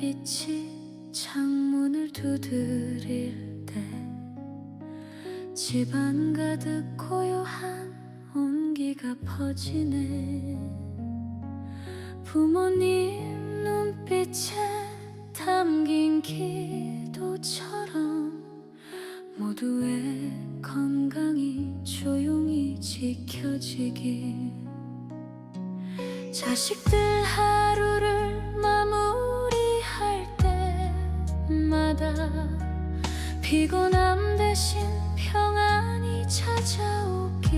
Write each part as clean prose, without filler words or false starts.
달빛이 창문을 두드릴 때 집안 가득 고요한 온기가 퍼지네. 부모님 눈빛에 담긴 기도처럼 모두의 건강이 조용히 지켜지길. 자식들 하루를 마무리할 때마다 피곤함 대신 평안이 찾아오길.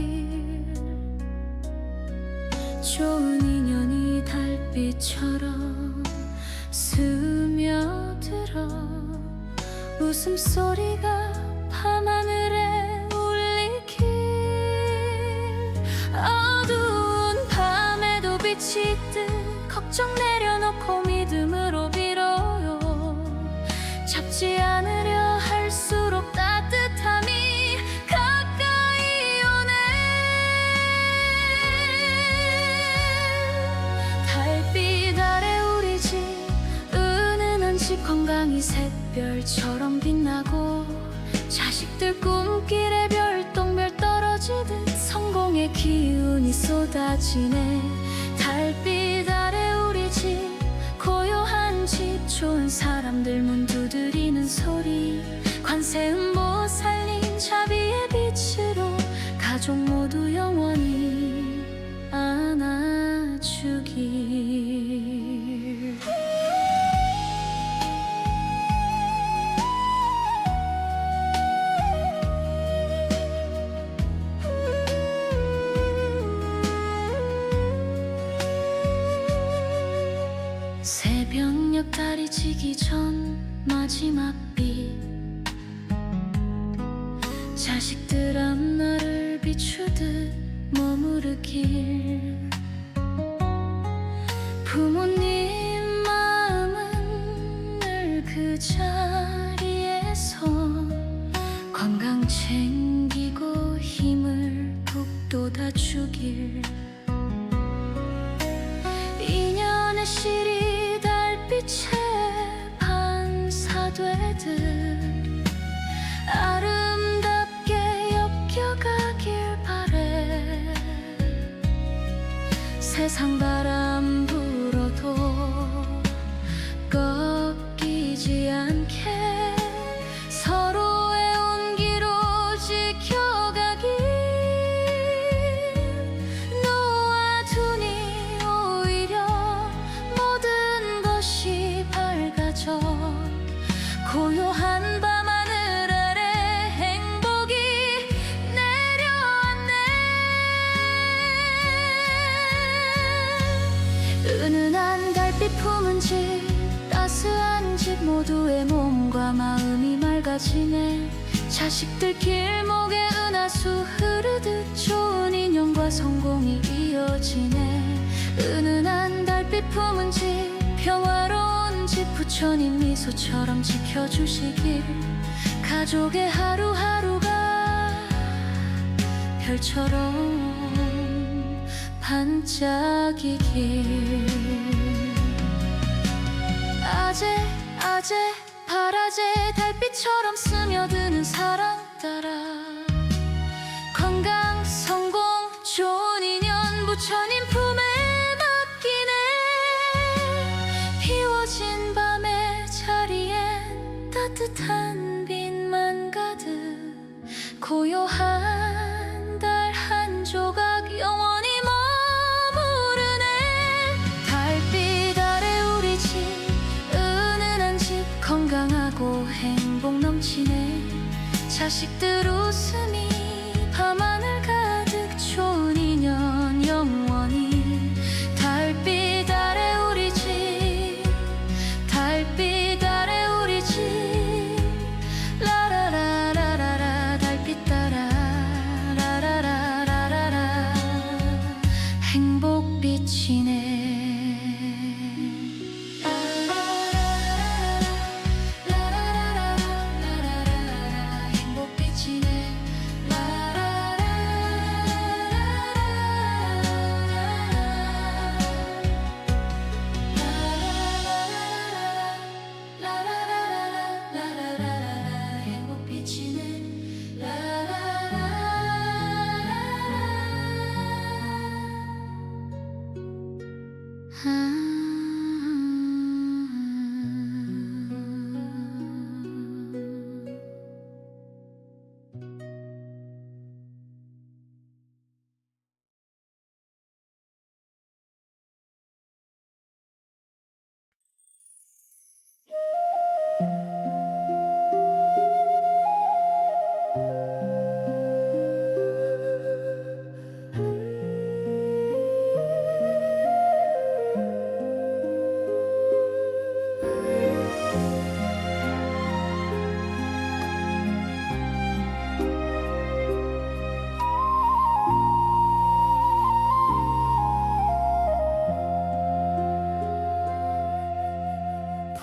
좋은 인연이 달빛처럼 스며들어 웃음소리가 밤하늘에 울리길. 어두운 밤에도 빛이 듯 걱정 내려놓고 믿음으로 빌어요. 잡지 않으려 할수록 따뜻함이 가까이 오네. 달빛 아래 우리 집 은은한 집 건강이 샛별처럼 빛나고 자식들 꿈길에 별똥별 떨어지듯 성공의 기운이 쏟아지네. 달빛 아래 우리 집 고요한 집 좋은 사람들 문 두드리는 소리 관세음보 살린 자비의 빛으로 가족 모두 영원히 안아주길. 새벽녘 달이 지기 전 마지막 빛 자식들 앞날을 비추듯 머무르길. 부모님 마음은 늘 그 자리에서 건강 챙기고 힘을 북돋아주길. 인연의 실이 달빛에 반사되듯 아름답게 엮여가길 바래. 세상 바람 불어도 꺾이지 않게 서로의 온기로 지켜가길. 놓아두니 오히려 모든 것이 밝아져 고요한 밤하늘 아래 행복이 내려왔네. 은은한 달빛 품은 집 따스한 집 모두의 몸과 마음이 맑아지네. 자식들 길목에 은하수 흐르듯 좋은 인연과 성공이 이어지네. 은은한 달빛 품은 집 평화로운 집 부처님 미소처럼 지켜주시길. 가족의 하루하루가 별처럼 반짝이길. 아재 파라제 달빛처럼 스며드는 사랑 따라 건강 성공 좋은 인연 부처님 품에 맡기네. 비워진 밤의 자리엔 따뜻한 빛만 가득 고요한 달 한 조각 영원히 머무르네. 달빛 아래 우리 집 은은한 집 건강하고 행복 넘치네. 자식들 웃음이 밤하늘 가득 좋은 인연 영원히. 달빛 아래 우리 집 달빛 아래 우리 집 라라라라라라 달빛 따라 라라라라라라 행복 비치네. 행복 비치네.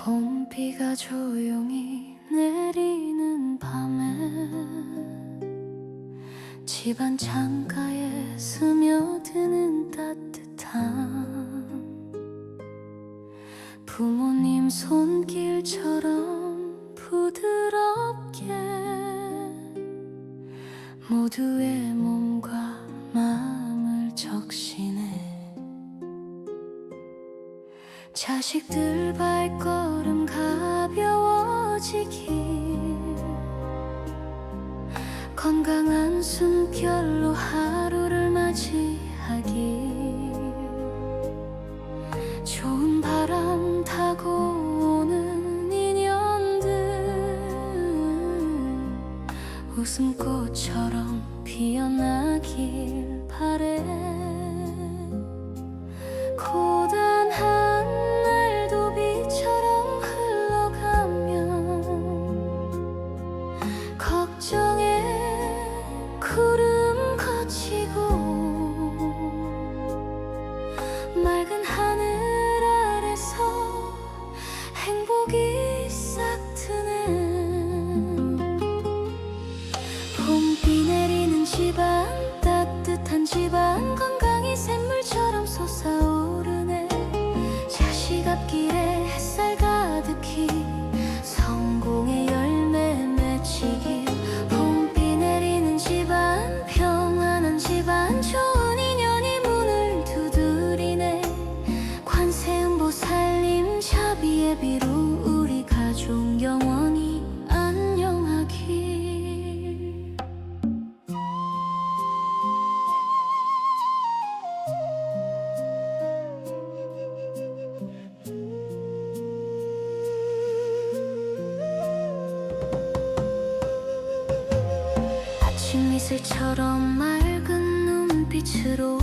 봄비가 조용히 내리는 밤에 집안 창가에 스며드는 따뜻함, 부모님 손길처럼 부드럽게 모두의 몸과 마음을 적시네. 자식들 발걸음 가벼워지길, 건강한 숨결로 하루를 맞이하길, 좋은 바람 타고 오는 인연들 웃음꽃처럼 피어나길 바래. 고단한 날도 비처럼 흘러가면 걱정에 구름 거치고 맑은 하늘 아래서 행복이 싹 트네. 봄비 내리는 집안, 따뜻한 집안, 건강이 샘물처럼 솟아오르네. 자식 앞길에 햇살 가득히 성공의 열매 맺히길. 봄비 내리는 집안, 평안한 집안, 좋은 인연이 문을 두드리네. 관세음보살님 자비예비로 우리 가족 영원히 안녕하길. 아침 이슬처럼 맑은 눈빛으로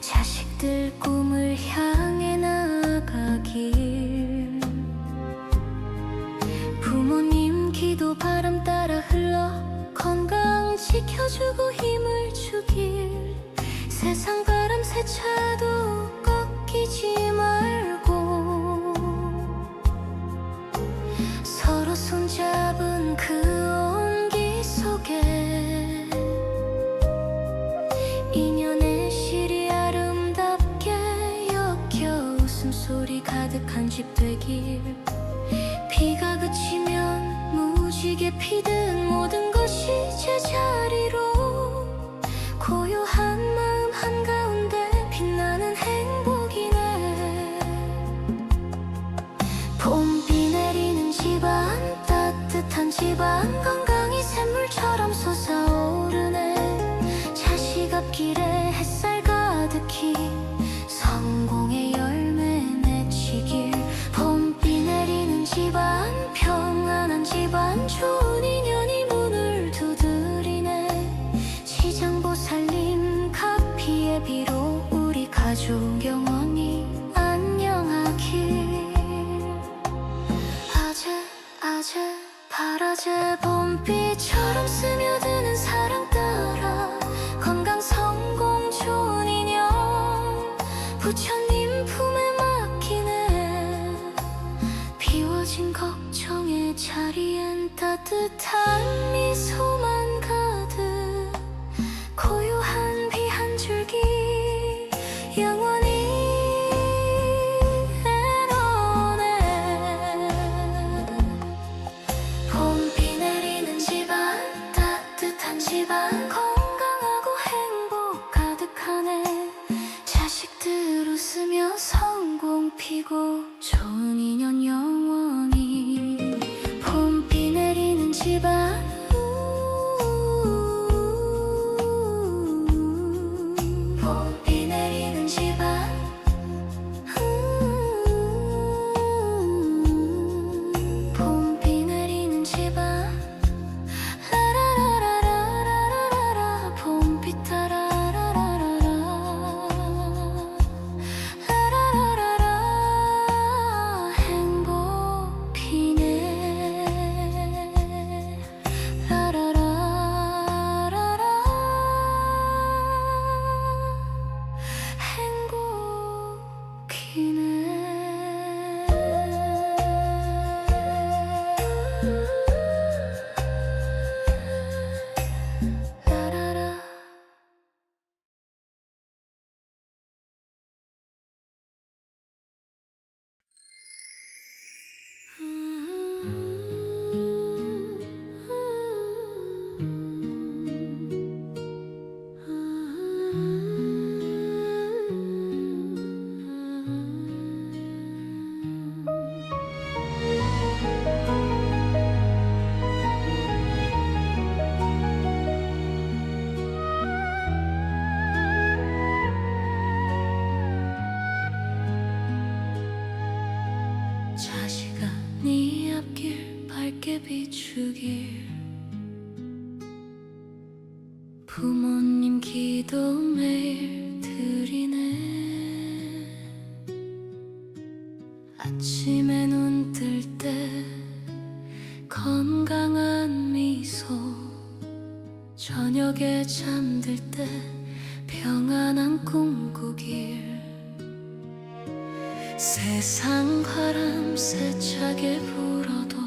자식들 꿈을 향해 나아가길. 부모님 기도 바람 따라 흘러 건강 지켜주고 힘을 주길. 세상 바람 세차도 꺾이지 말고 서로 손잡은 그 온기 속에 인연의 실이 아름답게 엮여 웃음소리 가득한 집 되길. 비가 그치면 무지개 피든 모든 것이 제자리로 고요한 마음 한가운데 빛나는 행복이네. 봄비 내리는 집안, 따뜻한 집안, 건강이 샘물처럼 솟아오르네. 자식 앞길에 햇살 가득히 성공의 열매 맺히길. 봄비 내리는 집안, 평안한 집안, 좋은 인연이 문을 두드리네. 지장보살님 가피예비로 우리 가족 영원히 안녕하길. 아재 파라제 봄비처럼 스며드는 사랑 따라 건강 성공 좋은 인연 부처님 품에 맡기네. 비워진 걱정의 자리엔 따뜻한 미소만 가득, 고요한 비 한 줄기 영원히 집안, 건강하고 행복 가득하네. 피고 좋은 인연 영원히 봄비 내리는 집안 봄비 내리는 집안 봄비 내리는 집안 라라라라라라라라 봄비 따라라라라라 라라라라라 행복이네 라라라라라 행복이네 라라라 자식아 네 앞길 밝게 비추길 부모님 기도 매일 드리네 아침에 눈 뜰 때 건강한 미소 저녁에 잠들 때 평안한 꿈 꾸길 세상 바람 세차게 불어도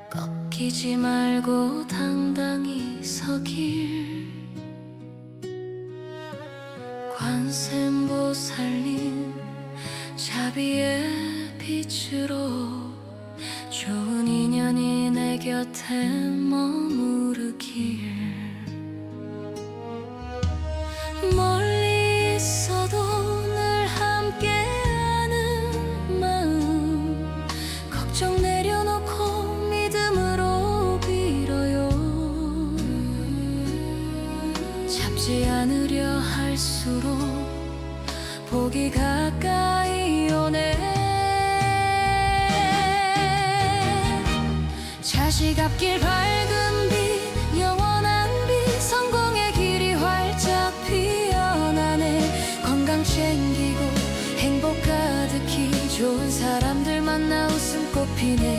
꺾이지 말고 당당히 서길 관세음보살님 자비의 빛으로 좋은 인연이 내 곁에 머무르길 멀리 있어도 늘 함께하는 마음 걱정 내려놓고 믿음으로 빌어요 잡지 않으려 할수록 복이 가까이 오네 자식 앞길 밝은 빛 영원한 빛 성공의 길이 활짝 피어나네 건강 챙기고 행복 가득히 좋은 사람들 만나 웃음꽃 피네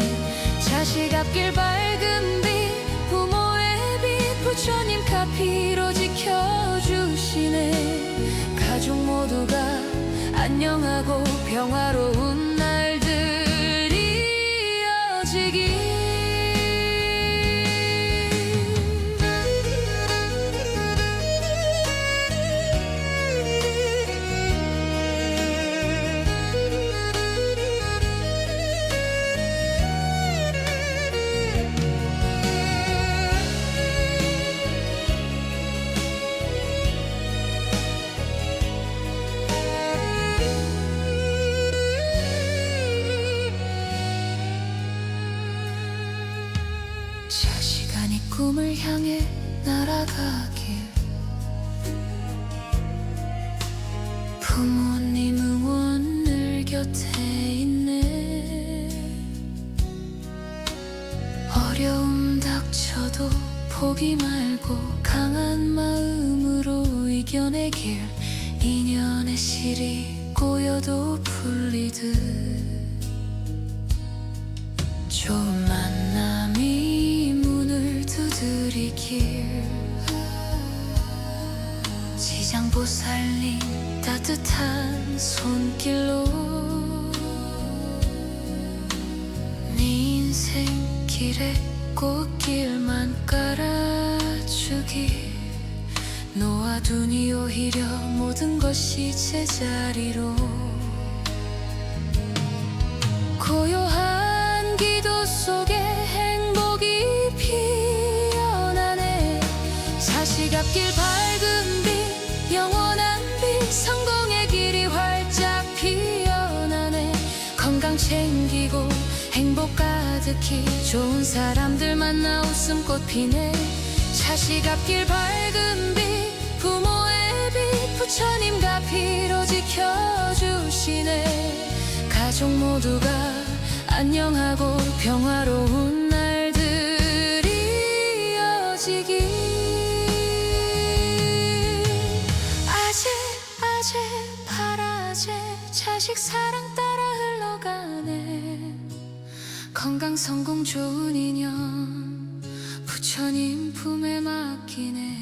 자식 앞길 밝은 빛 부모의 빛 부처님 카피로 지켜주시네 가족 모두가 안녕하고 평화로운 날들이 이어지길 자식아니 꿈을 향해 날아가길 부모님 응원 늘 곁에 있네 어려움 닥쳐도 포기 말고 강한 마음으로 이겨내길 인연의 실이 꼬여도 풀리듯 좋은 만남이 문을 두드리길 지장보살님 따뜻한 손길로 네 인생길에 꽃길만 깔아주길 놓아두니 오히려 모든 것이 제자리로 고요한 기도 속에 행복이 피어나네 자식 앞길 밝은 빛 영원한 빛 성공의 길 가득히 좋은 사람들 만나 웃음꽃 피네. 자식 앞길 밝은 빛 부모의 빛 부처님과 피로 지켜주시네. 가족 모두가 안녕하고 평화로운 날들이 이어지길. 아재 아재 파라제 자식 사랑 따라 흘러가네. 건강 성공 좋은 인연 부처님 품에 맡기네.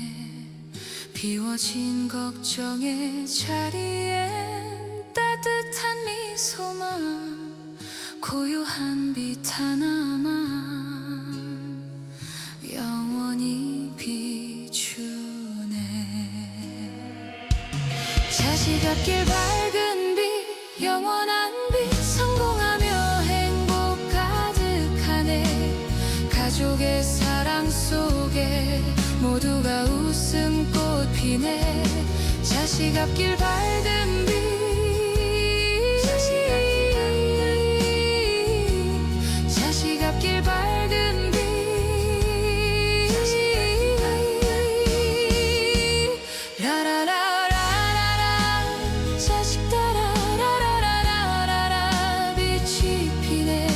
비워진 걱정의 자리엔 따뜻한 미소만 고요한 빛 하나만 영원히 비추네. 자식 앞길 밝은 빛 영원한 빛 성공하며 행복 가득하네. 가족의 사랑 속에 모두가 웃음꽃 피네. 자식 앞길 밝은 빛 자식 앞길 밝은 빛 라라라라라라 자식 따라라라라라라 빛이 피네.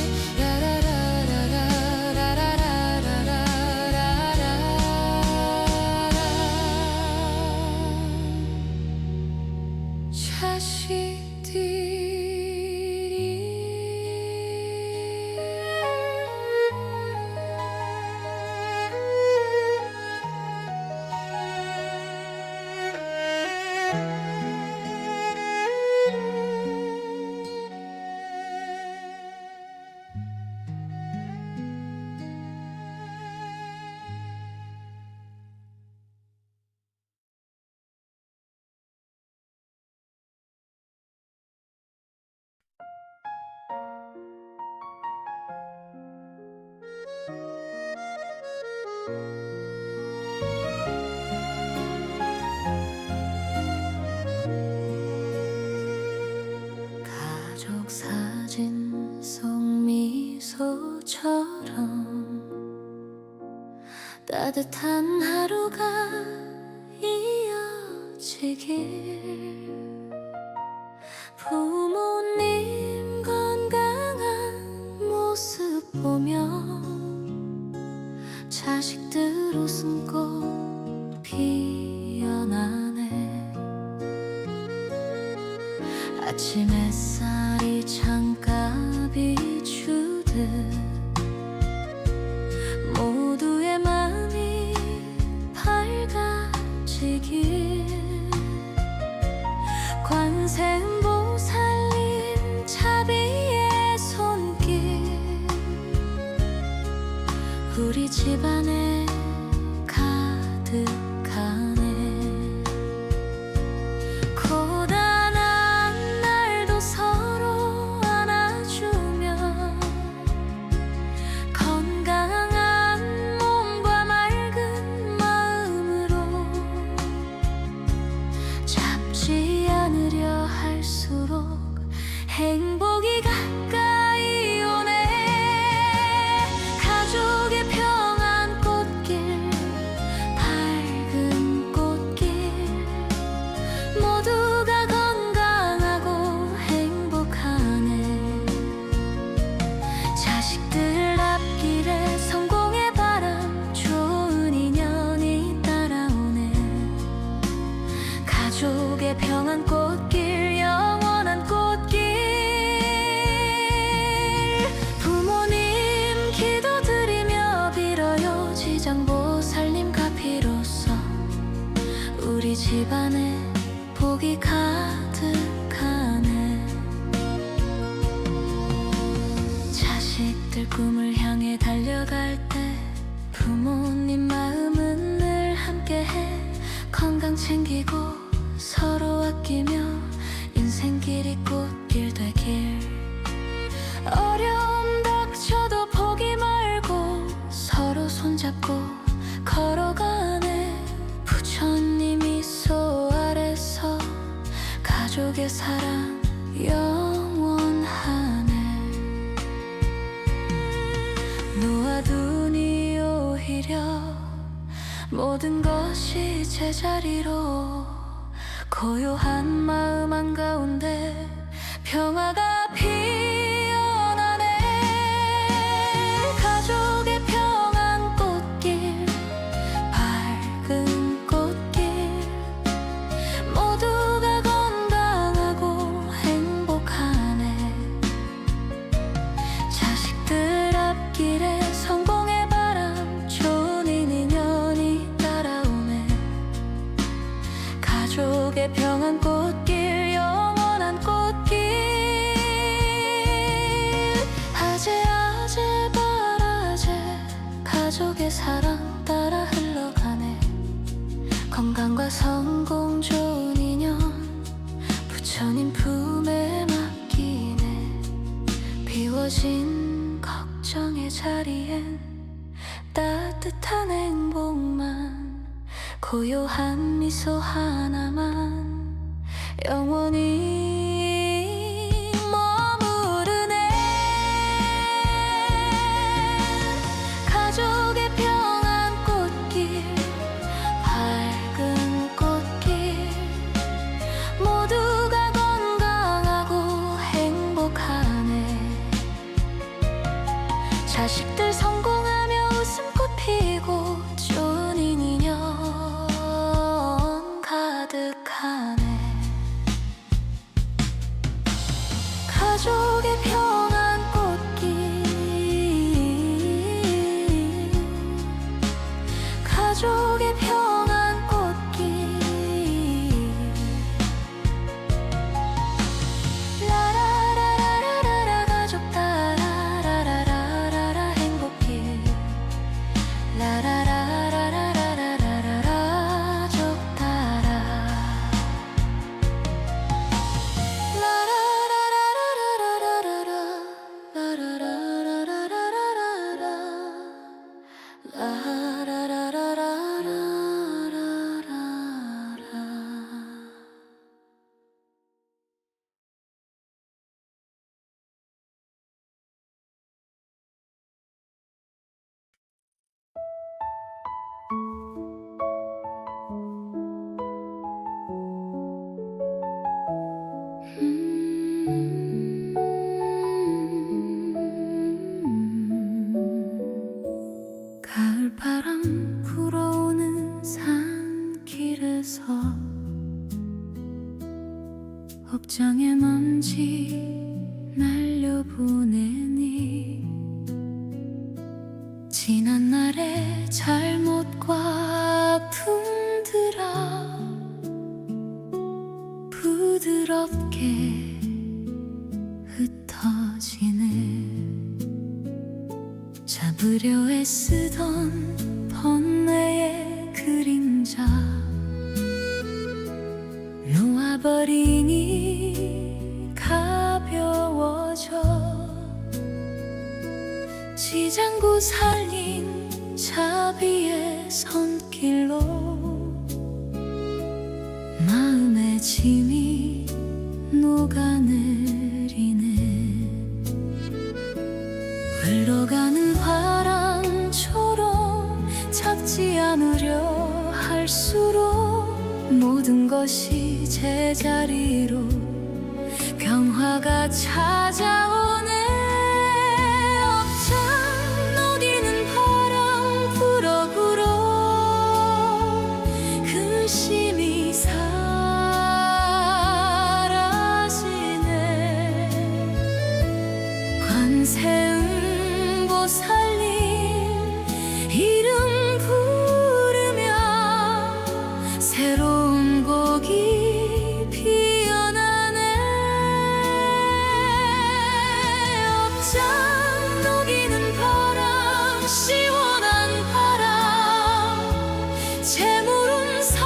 가족 사진 속 미소처럼 따뜻한 하루가 이어지길. 부모님 건강한 모습 보며 자식들 웃음꽃 피어나네. 아침 햇살이 창가 비추듯 모두의 마음이 밝아지길. 관세음보살님 자비의 손길 우리 집안에 가득하네. 고단한 날도 서로 안아주며 건강한 몸과 맑은 마음으로 잡지 않으려 할수록 행복이 가까이 오네. 가족의 평안 꽃길 밝은 꽃길 모두가 건강하고 행복하네. 자식들 앞길에 성공의 바람 좋은 인연이 따라오네. 가족의 평안 꽃길 영원한 꽃길 부모님 기도드리며 빌어요. 지장보살님과 비로소 우리 집안에 복이 가득하네. 자식들 꿈을 향해 달려갈 때 부모님 마음은 늘 함께해. 건강 챙기고 서로 아끼며 인생길이 꽃길 되길. 어려움 닥쳐도 포기 말고 서로 손잡고 걸어가네. 부처님 미소 아래서 가족의 사랑 영원하네. 모든 것이 제자리로 고요한 마음 한가운데 평화가 피어나네. 가족의 평안 꽃길, 밝은 꽃길, 모두가 건강하고 행복하네. 자식들 앞길에 성공의 바람, 좋은 인연이 따라오네. 가족의 평안 꽃길, 영원한 꽃길, 아재 바라재 가족의 사랑 따라 흘러가네. 건강과 성공, 좋은 인연, 부처님 품에 맡기네. 비워진 걱정의 자리엔 따뜻한 행복만, 고요한 미소 하나만 영원히 머무르네. 가족의 평안 꽃길, 밝은 꽃길, 모두가 건강하고 행복하네. 자식들 성공하며 웃음꽃 피고 좋은 인연 가득하네. 가족의 평안 꽃길, 가족의 평안 꽃길, 라라라라라라 가족 따라라라라라 행복길, 라라라라라라라 가족 따라, 가을바람 불어오는 산길에서 억장의 먼지 날려보내니 지난 날의 잘못과 아픔들아 부드럽게 흩어지네. 잡으려 애쓰던 번뇌의 그림자 놓아버리니 가벼워져. 지장구 살린 자비의 손길로 마음의 짐이 녹아내리네. 흘러가는 바람처럼 잡지 않으려 할수록 모든 것이 제자리로 평화가 찾아오네. 억장 녹이는 바람 불어 근심이 사라지네. 관세음 보살님 이름 부르며 새로운 곡이 피어나네. 억장 녹이는 바람, 시원한 바람, 재물은 상승하는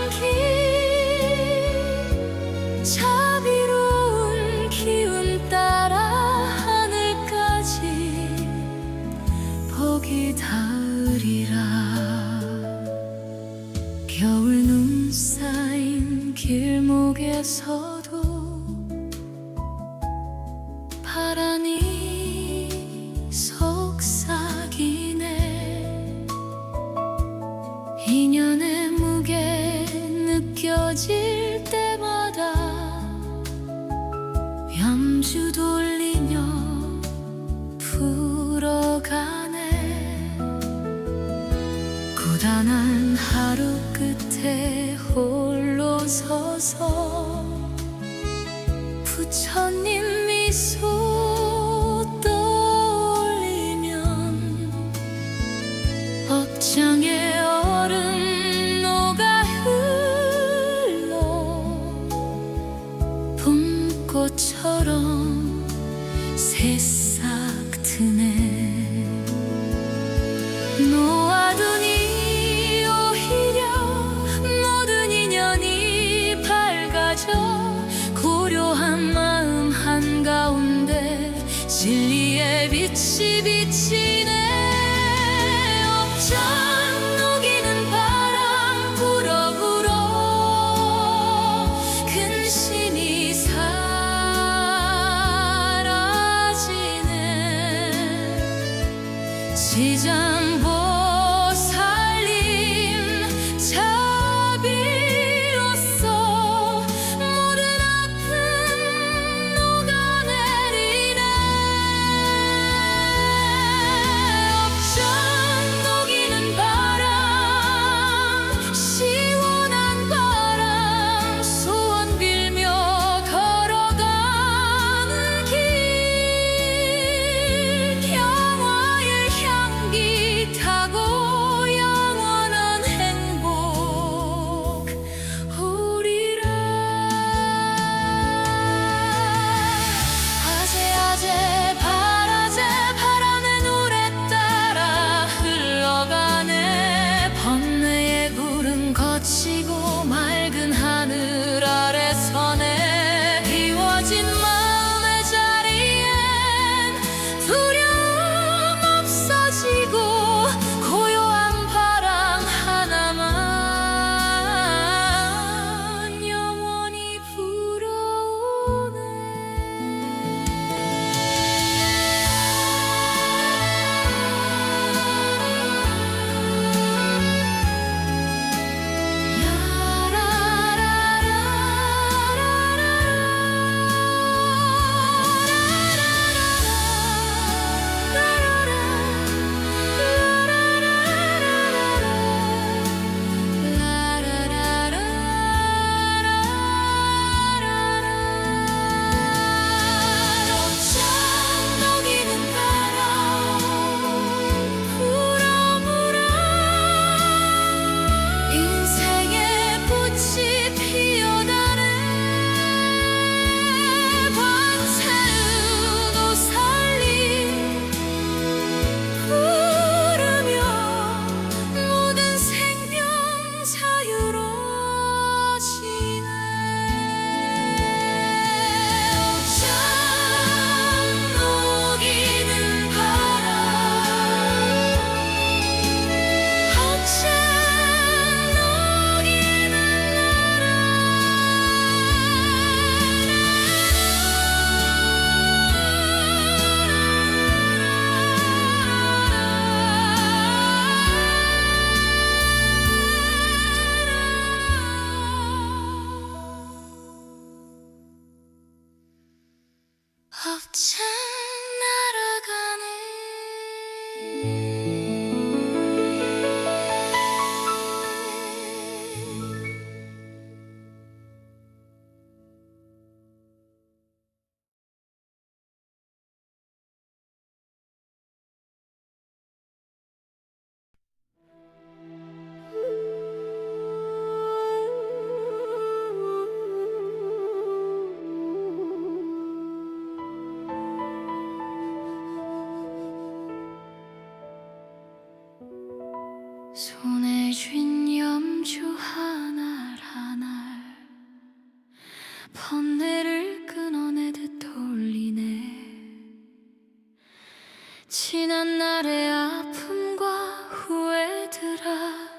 길, 자비로운 기운 따라 하늘까지 복이 닿으리라. 겨울 눈 쌓인 길목에서도 바람이 속삭이네. 인연의 무게 느껴질 때마다 염주 돌리며 풀어가네. 고단한 하루 끝에 홀로 서서 부처님 미소 떠올리면 억장의 얼음 녹아 흘러 봄꽃처럼 새싹 트네. 놓아두니 오히려 모든 인연이 밝아져 고요한 마음 한가운데 진리의 빛이 비치네. 억장 녹이는 바람 불어 근심이 사라지네. 지장보살님 자비로써 모든 아픔 녹아내리네. 억장 녹이는 바람 시원한 바람 소원 빌며 걸어가는 길 영화의 향기 타고 영원한 행복 우리라. 아재아재 바라재 바람의 노래 따라 흘러가네. 번뇌의 구름 거치고 맑은 하늘 아래 서네. 비워진 마음의 자리엔 두려움 없어지고 고요한 바람 하나만 영원히 불어오네. 인생의 꽃이 피어나네. 밤새운 오살림 부르며 모든 생명 자유로워지네. 억장 녹이는 바람 억장 녹이는 억장 날아가네. 손에 쥔 염주 하나 하나 번뇌를 끊어내듯 돌리네. 지난 날의 아픔과 후회들아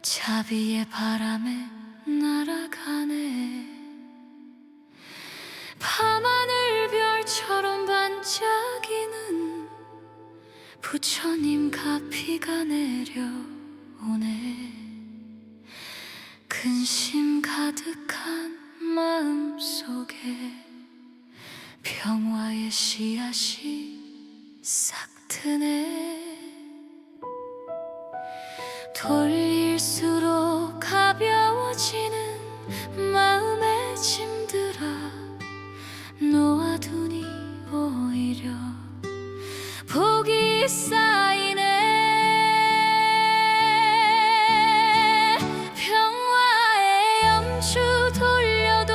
자비의 바람에 날아가네. 밤하늘 별처럼 반짝이는 부처님 가피가 내려오네. 오네. 근심 가득한 마음속에 평화의 씨앗이 싹 트네. 돌릴수록 가벼워지는 마음의 짐들아, 놓아두니 오히려 복이 쌓이네. 평화의 염주 돌려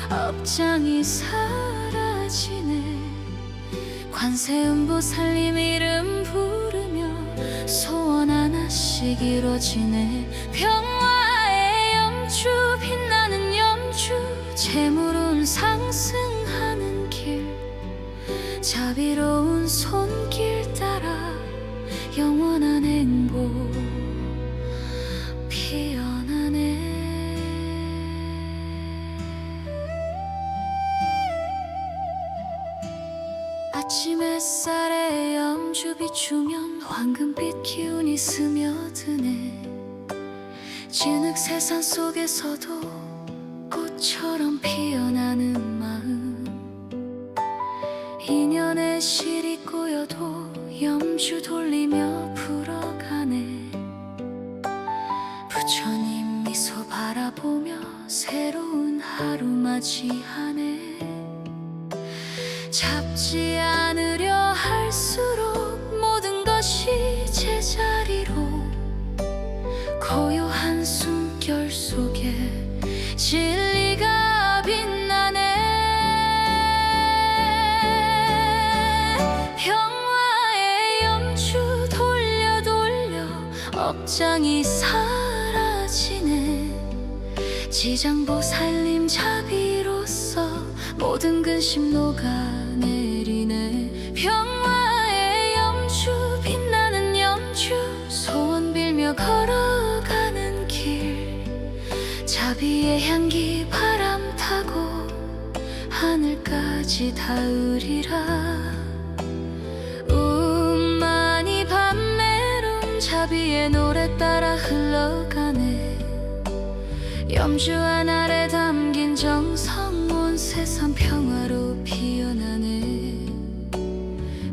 업장이 사라지네. 관세음보살님 이름 부르며 소원 하나씩 이루어지네. 평화의 염주 빛나는 염주, 재물운 상승하는 길, 자비로운 손길 따라 영원한 행복 피어나네. 아침 햇살에 염주 비추면 황금빛 기운이 스며드네. 진흙 세상 속에서도 꽃처럼 피어나는 마음, 인연의 실이 꼬여도 염주 돌리며 풀어가네. 부처님 미소 바라보며 새로운 하루 맞이하네. 잡지 않으려 할수록 모든 것이 제자리로, 고요한 숨결 속에 진리가 빛나네. 평화의 염주 돌려 업장이 사라지네. 지장보살님 자비로써 모든 근심 녹아내리네. 평화의 염주 빛나는 염주, 소원 빌며 걸어가는 길, 자비의 향기 바람 타고 하늘까지 닿으리라. 우만이 밤메론 자비의 노래 따라 흘러가네. 염주 하나에 담긴 정성 온 세상 평화로 피어나네.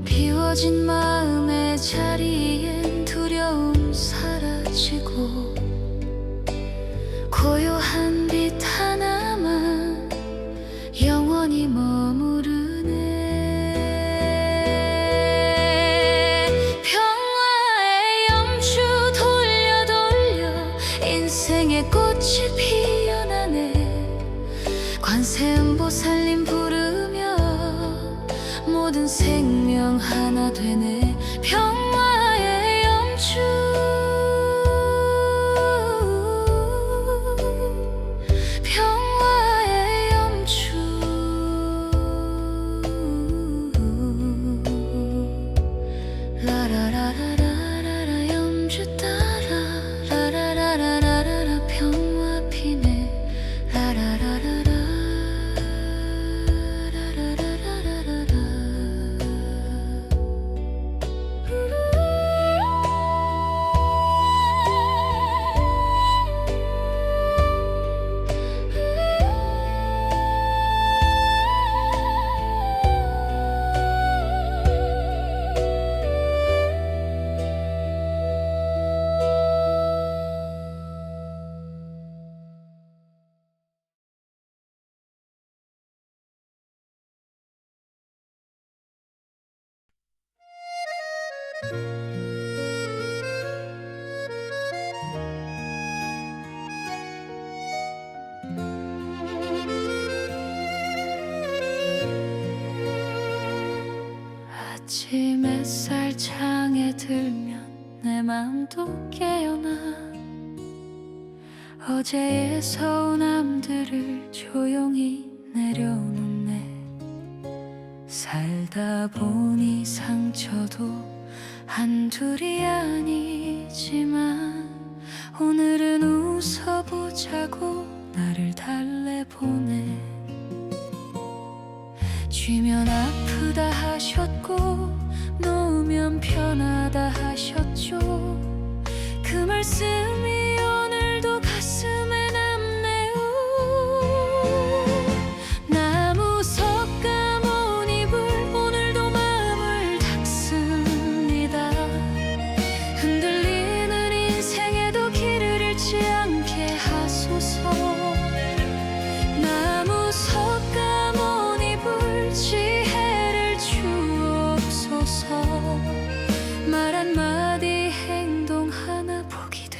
비워진 마음의 자리엔 두려움 사라지고, 고요한 빛 하나만 영원히 머무르네. 평화의 염주 돌려 인생의 꽃이 피어나네. 관세음보살님 부르며 모든 생명 하나 되네. 평화의 염주, 평화의 염주. 라라라라라라 염주 따라 라라라라라라 평화 피네. 라라라라라 아침 햇살 창에 들면 내 마음도 깨어나. 어제의 서운함들을 조용히 내려놓네. 살다 보니 상처도 한둘이 아니지만 오늘은 웃어보자고 나를 달래보내. 쥐면 아프다 하셨고 놓으면 편하다 하셨죠. 그 말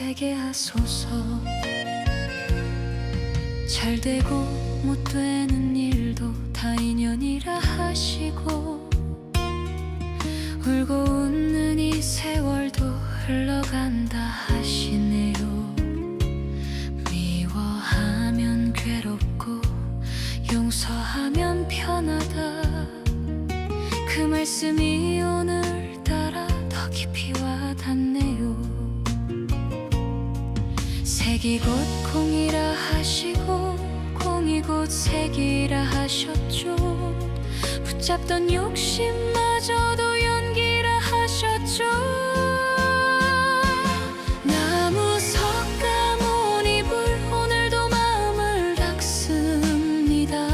되게 하소서. 잘 되고 못 되는 일도 다 인연이라 하시고, 울고 웃는 이 세월도 흘러간다 하시네요. 미워하면 괴롭고 용서하면 편하다, 그 말씀이 오늘따라 더 깊이 와닿네요. 색이 곧 공이라 하시고 공이 곧 색이라 하셨죠. 붙잡던 욕심마저도 연기라 하셨죠. 나무 석가모니불 오늘도 마음을 닦습니다.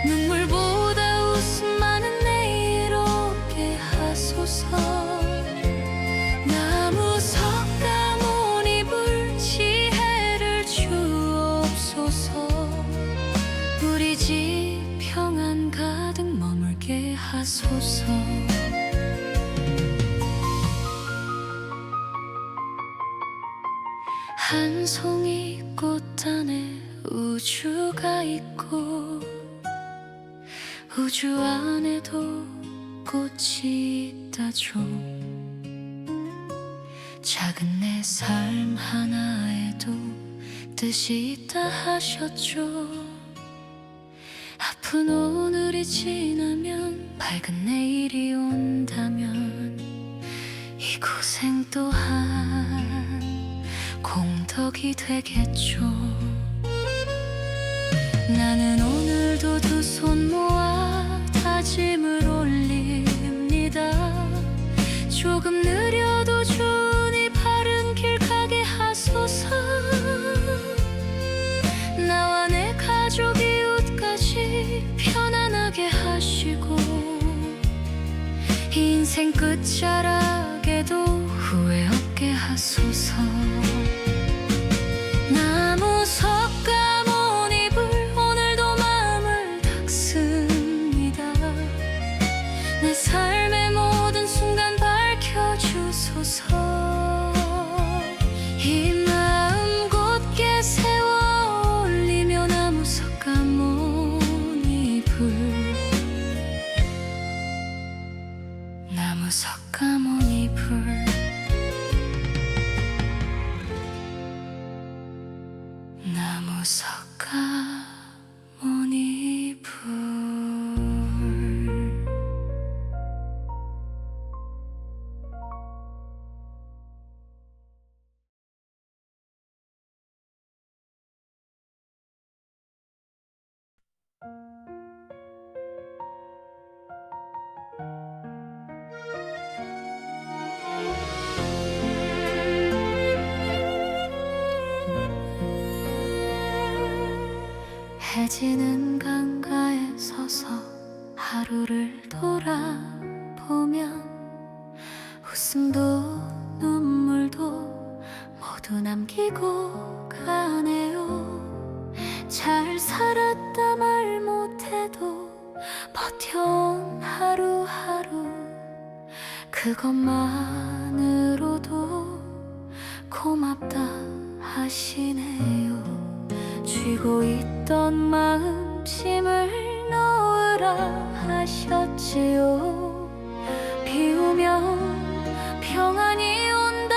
눈물보다 웃음 많은 내일 오게 하소서. 나무 석가모니불 지혜를 주옵소서. 우리 집 평안 가득 머물게 하소서. 한 송이 꽃 안에 우주가 있고, 우주 안에도 꽃이 있다죠. 작은 내 삶 하나에도 뜻이 있다 하셨죠. 아픈 오늘이 지나면 밝은 내일이 온다면 이 고생 또한 공덕이 되겠죠. 나는 오늘도 두 손 모아 다짐을 올립니다. 조금 느려도 주니 바른 길 가게 하소서. 나와 내 가족 이웃까지 편안하게 하시고, 인생 끝자락에도 후회 없게 하소서. 나무 석가모니불 오늘도 마음을 닦습니다. 내 삶의 모든 순간 밝혀주소서. 이 마음 곧게 세워 올리며 나무 석가모니불, 나무 석가모니불, 나무 석가모니불. 해지는 강가에 서서 하루를 돌아보면 웃음도 눈물도 모두 남기고 가네요. 잘 살았다 말 못해도 버텨온 하루하루, 그것만으로도 고맙다 하시네요. 쥐고 있던 마음짐을 놓으라 하셨지요. 비우면 평안이 온다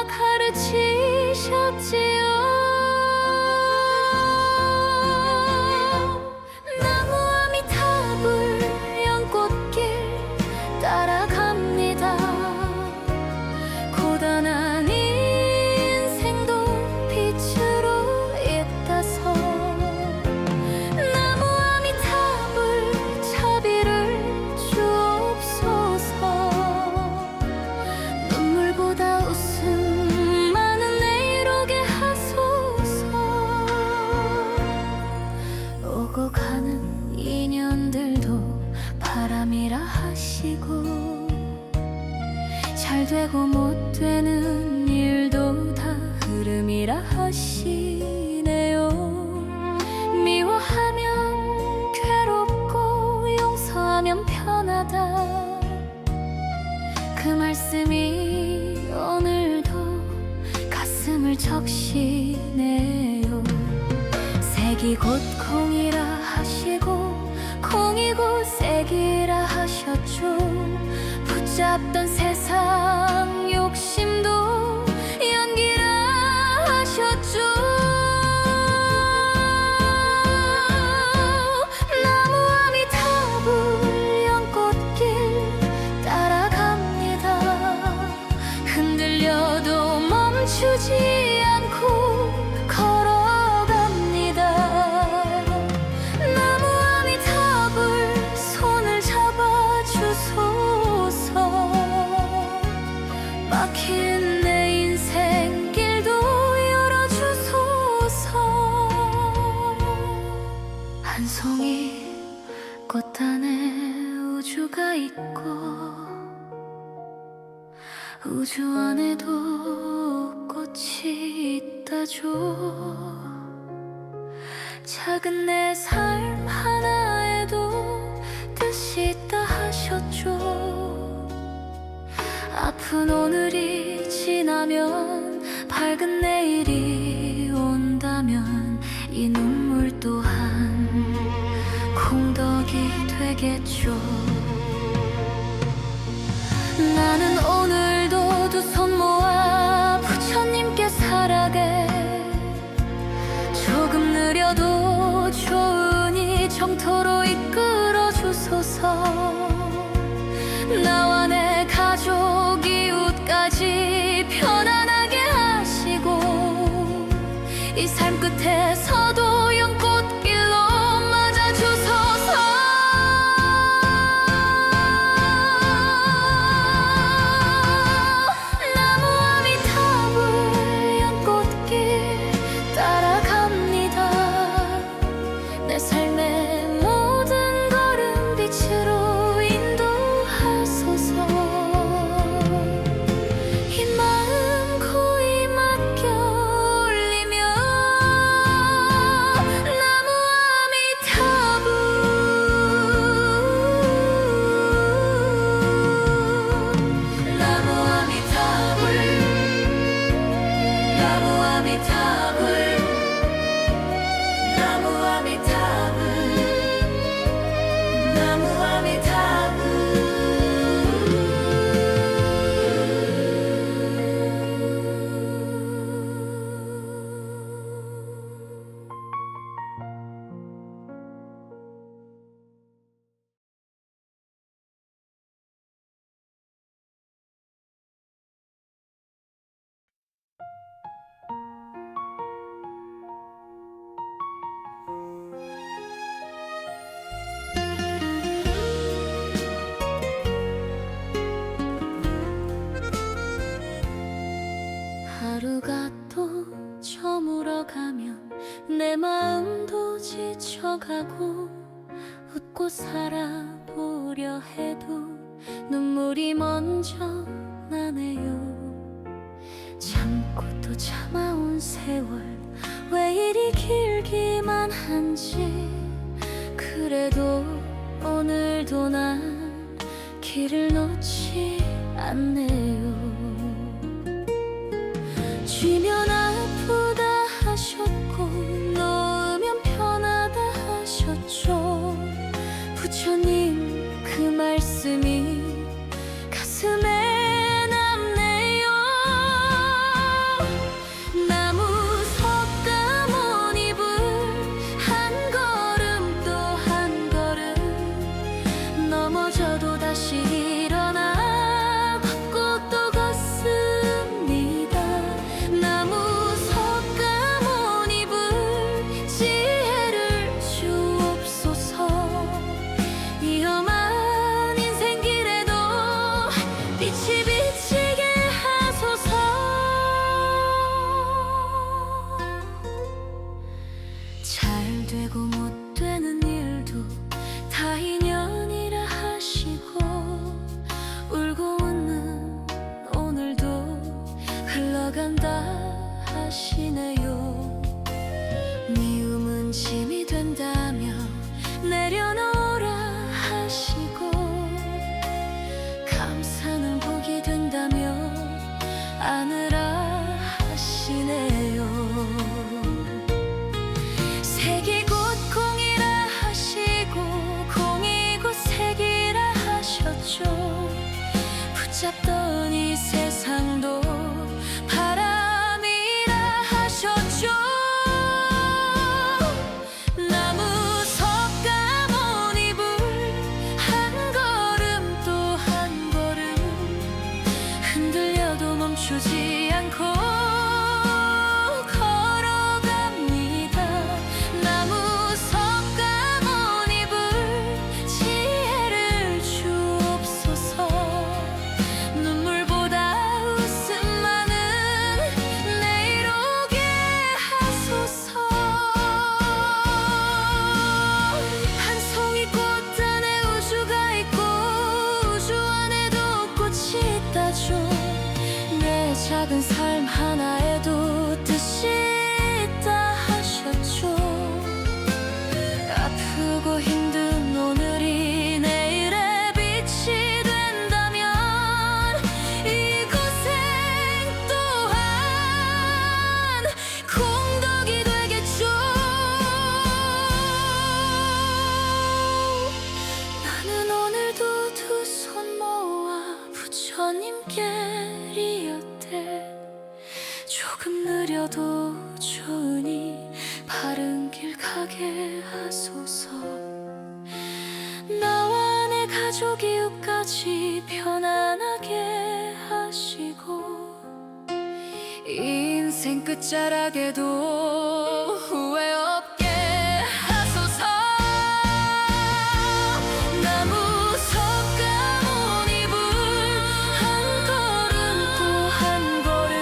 가르치셨지요. 나무 아미타불 연꽃길 따라갑니다. 고단한 인생도 빛으로 잇따서 나무 아미타불 자비를 주옵소서. 눈물보다 웃음 많은 내일 오게 하소서. 오고 가는 인연들도 바람이라 하시고, 잘 되고 못 되는 일도 다 흐름이라 하시네요. 미워하면 괴롭고 용서하면 편하다, 그 말씀이 오늘도 가슴 꿈을 적시네요. 색이 곧 콩이라 하시고 콩이 곧 색이라 하셨죠. 붙잡던 세상 욕심도 연기라 하셨죠. 나무와 미타불 연꽃길 따라갑니다. 흔들려도 멈추지 않고 걸어갑니다. 나무와 미타불 손을 잡아주소서. 막힌 내 인생 길도 열어주소서. 한 송이 꽃 안에 우주가 있고 우주 안에도 꽃이 있다죠. 작은 내 삶 하나에도 뜻이 있다 하셨죠. 아픈 오늘이 지나면 밝은 내일이 온다면 이 눈물 또한 공덕이 되겠죠. 나는 오늘도 두 손 모아 부처님께 살아게. 조금 느려도 좋으니 정토로 이끌어 주소서. 나와 내 가족 이웃까지 편안하게 하시고 이 삶 끝에서도 연꽃길로 맞아 주소서. 나무와 미타불 연꽃길 따라갑니다. 내 삶의 모든 걸음 빛으로 인도하소서. 이 마음 고이 맡겨 올리며 나무와 미타불 나무와 미타불 나무와 미타불 나무와 미타불 나무와 미타불 하루가 또 저물어가면 내 마음도 지쳐가고 웃고 살아보려 해도 눈물이 먼저 나네요. 참고 또 참아온 세월 왜 이리 길기만 한지. 그래도 오늘도 난 길을 놓지 않네요. 쥐면 아프다 하셨고 놓으면 편하다 하셨죠. 부처님 그 말씀이 가슴에 남네요. 나무 속가문 이불 한 걸음 또 한 걸음 넘어져도 다시 일어나 걷고 또 걷습니다. 나무 속가문 이불 지혜를 주옵소서. 위험한 인생길에도 빛이 비치게 하소서. 잘 되고 못 되는 일도 다 인연이라 하시고 울고 웃는 오늘도 흘러간다 하시네요. 미움은 짐이 된다며 내려놓으라 하시고 감사는 복이 된다며 안으라 하시네요. 오늘도 좋으니 바른 길 가게 하소서. 나와 내 가족 이웃까지 편안하게 하시고 인생 끝자락에도 후회 없게 하소서. 나무 석가모니 불 한 걸음 또 한 걸음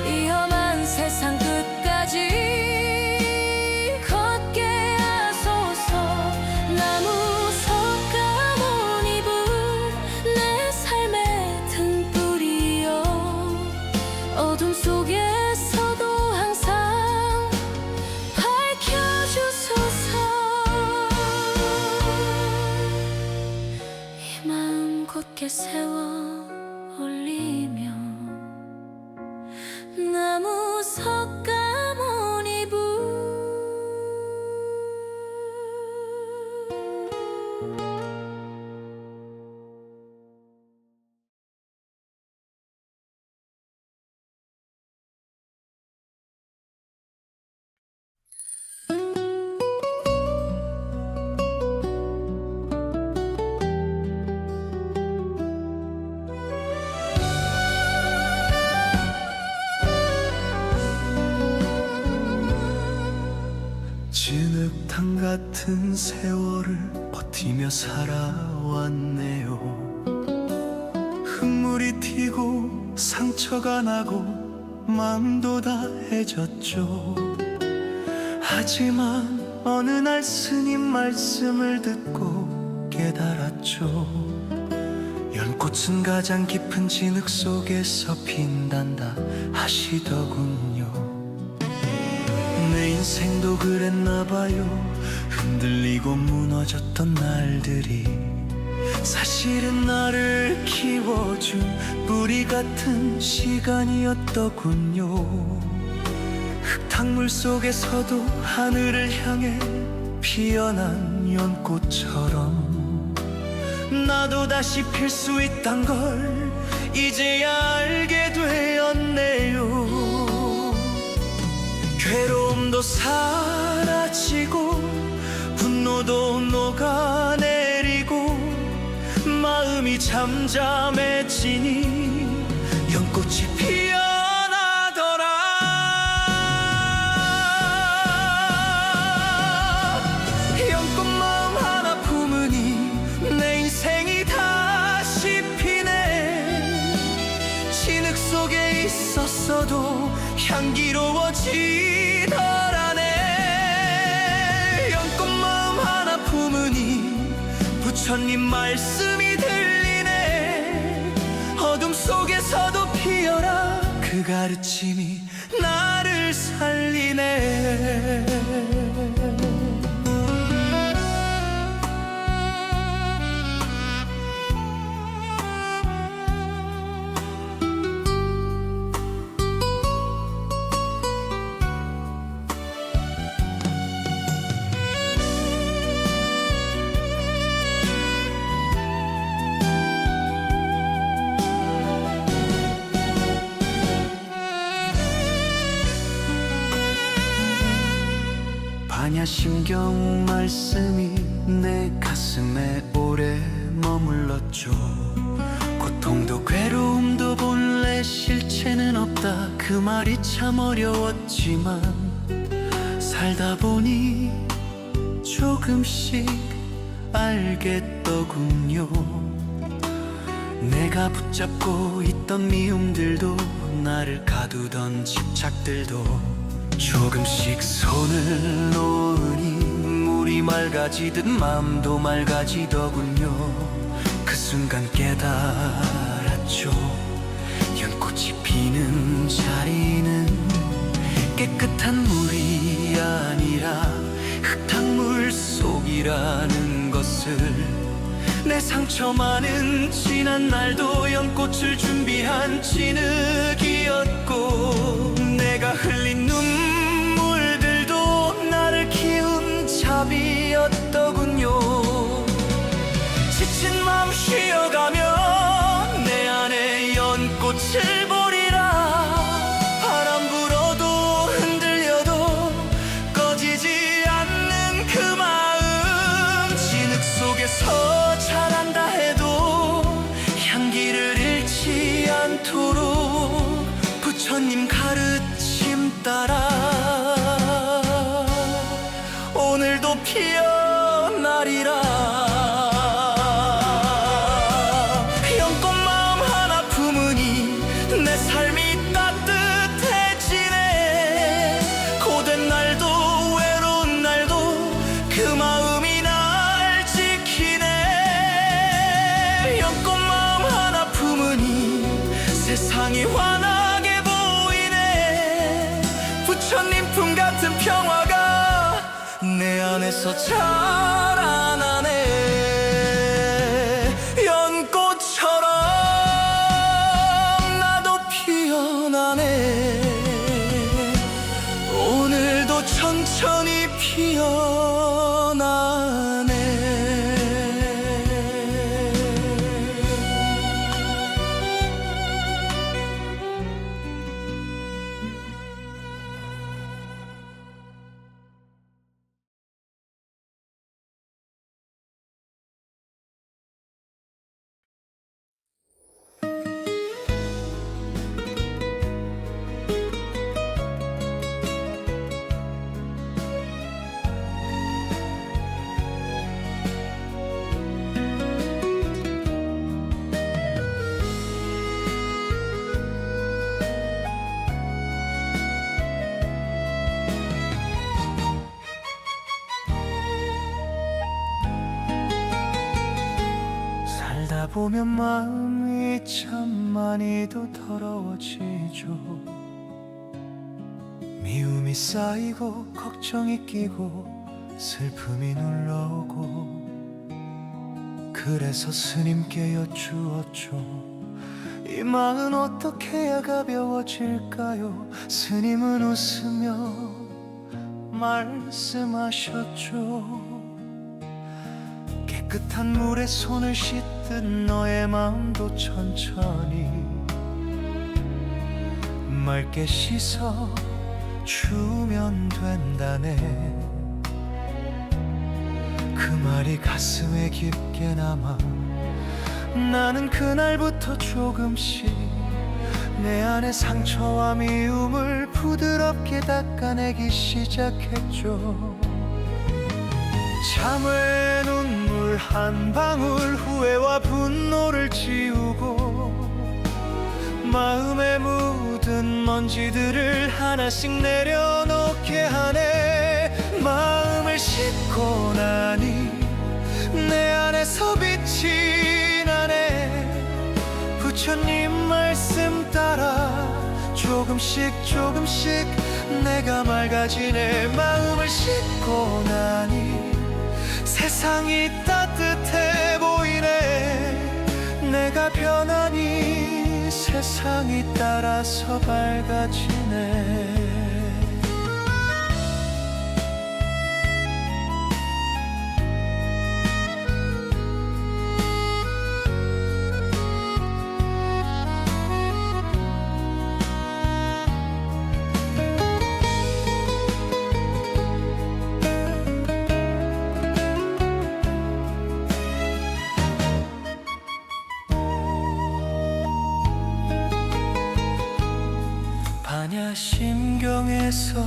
이 험한 세상 끝까지 걷게 하소서. 나무 석가모니 불 내 삶의 등불이여 어둠 속에서도 항상 밝혀주소서. 이 마음 곧게 세워 올리며 나무 석가모니 불 진흙탕 같은 세월을 버티며 살아왔네요. 흙물이 튀고 상처가 나고 마음도 다해졌죠. 하지만 어느 날 스님 말씀을 듣고 깨달았죠. 연꽃은 가장 깊은 진흙 속에서 핀단다 하시더군요. 내 인생도 그랬나봐요. 흔들리고 무너졌던 날들이 사실은 나를 키워준 뿌리 같은 시간이었더군요. 흙탕물 속에서도 하늘을 향해 피어난 연꽃처럼 나도 다시 필 수 있단 걸 이제야 알게 되었네요. 괴로움도 사라지고 분노도 녹아내리고 마음이 잠잠해지니 연꽃이 피어나더라. 연꽃 마음 하나 품으니 내 인생이 다시 피네. 진흙 속에 있었어도 향기로워지더라네. 연꽃 마음 하나 품으니 부처님 말씀이 들리네. 어둠 속에서도 피어라 그 가르침이 나를 살리네. 반야심경 말씀이 내 가슴에 오래 머물렀죠. 고통도 괴로움도 본래 실체는 없다 그 말이 참 어려웠지만 살다 보니 조금씩 알겠더군요. 내가 붙잡고 있던 미움들도 나를 가두던 집착들도 조금씩 손을 놓으니 물이 맑아지듯 마음도 맑아지더군요. 그 순간 깨달았죠. 연꽃이 피는 자리는 깨끗한 물이 아니라 흙탕물 속이라는 것을 내 상처 많은 지난 날도 연꽃을 준비한 진흙이었고 내가 흘린 눈물들도 나를 키운 자비였더군요. 지친 마음 쉬어가며 내 안에 연꽃을 보리라. 바람 불어 가르침 따라 오늘도 피어나리라. 연꽃 마음 하나 품으니 내 삶이 따뜻해지네. 고된 날도 외로운 날도 그 마음이 날 지키네. 연꽃 마음 하나 품으니 세상이 환하게 보이네. 부처님 품 같은 평화가 내 안에서 자라나네. 연꽃처럼 나도 피어나네. 오늘도 천천히 피어나네. 살다 보면 마음이 참 많이도 더러워지죠. 미움이 쌓이고 걱정이 끼고 슬픔이 눌러오고 그래서 스님께 여쭈었죠. 이 마음 어떻게 해야 가벼워질까요? 스님은 웃으며 말씀하셨죠. 깨끗한 물에 손을 씻듯 너의 마음도 천천히 맑게 씻어 주면 된다네. 그 말이 가슴에 깊게 남아 나는 그날부터 조금씩 내 안의 상처와 미움을 부드럽게 닦아내기 시작했죠. 참외 눈물 한 방울 후회와 분노를 지우고 마음에 묻은 먼지들을 하나씩 내려놓게 하네. 마음을 씻고 나니 내 안에서 빛이 나네. 부처님 말씀 따라 조금씩 조금씩 내가 맑아지네. 마음을 씻고 나니 세상이 따뜻해 보이네. 내가 변하니 세상이 따라서 밝아지네. 반야심경에서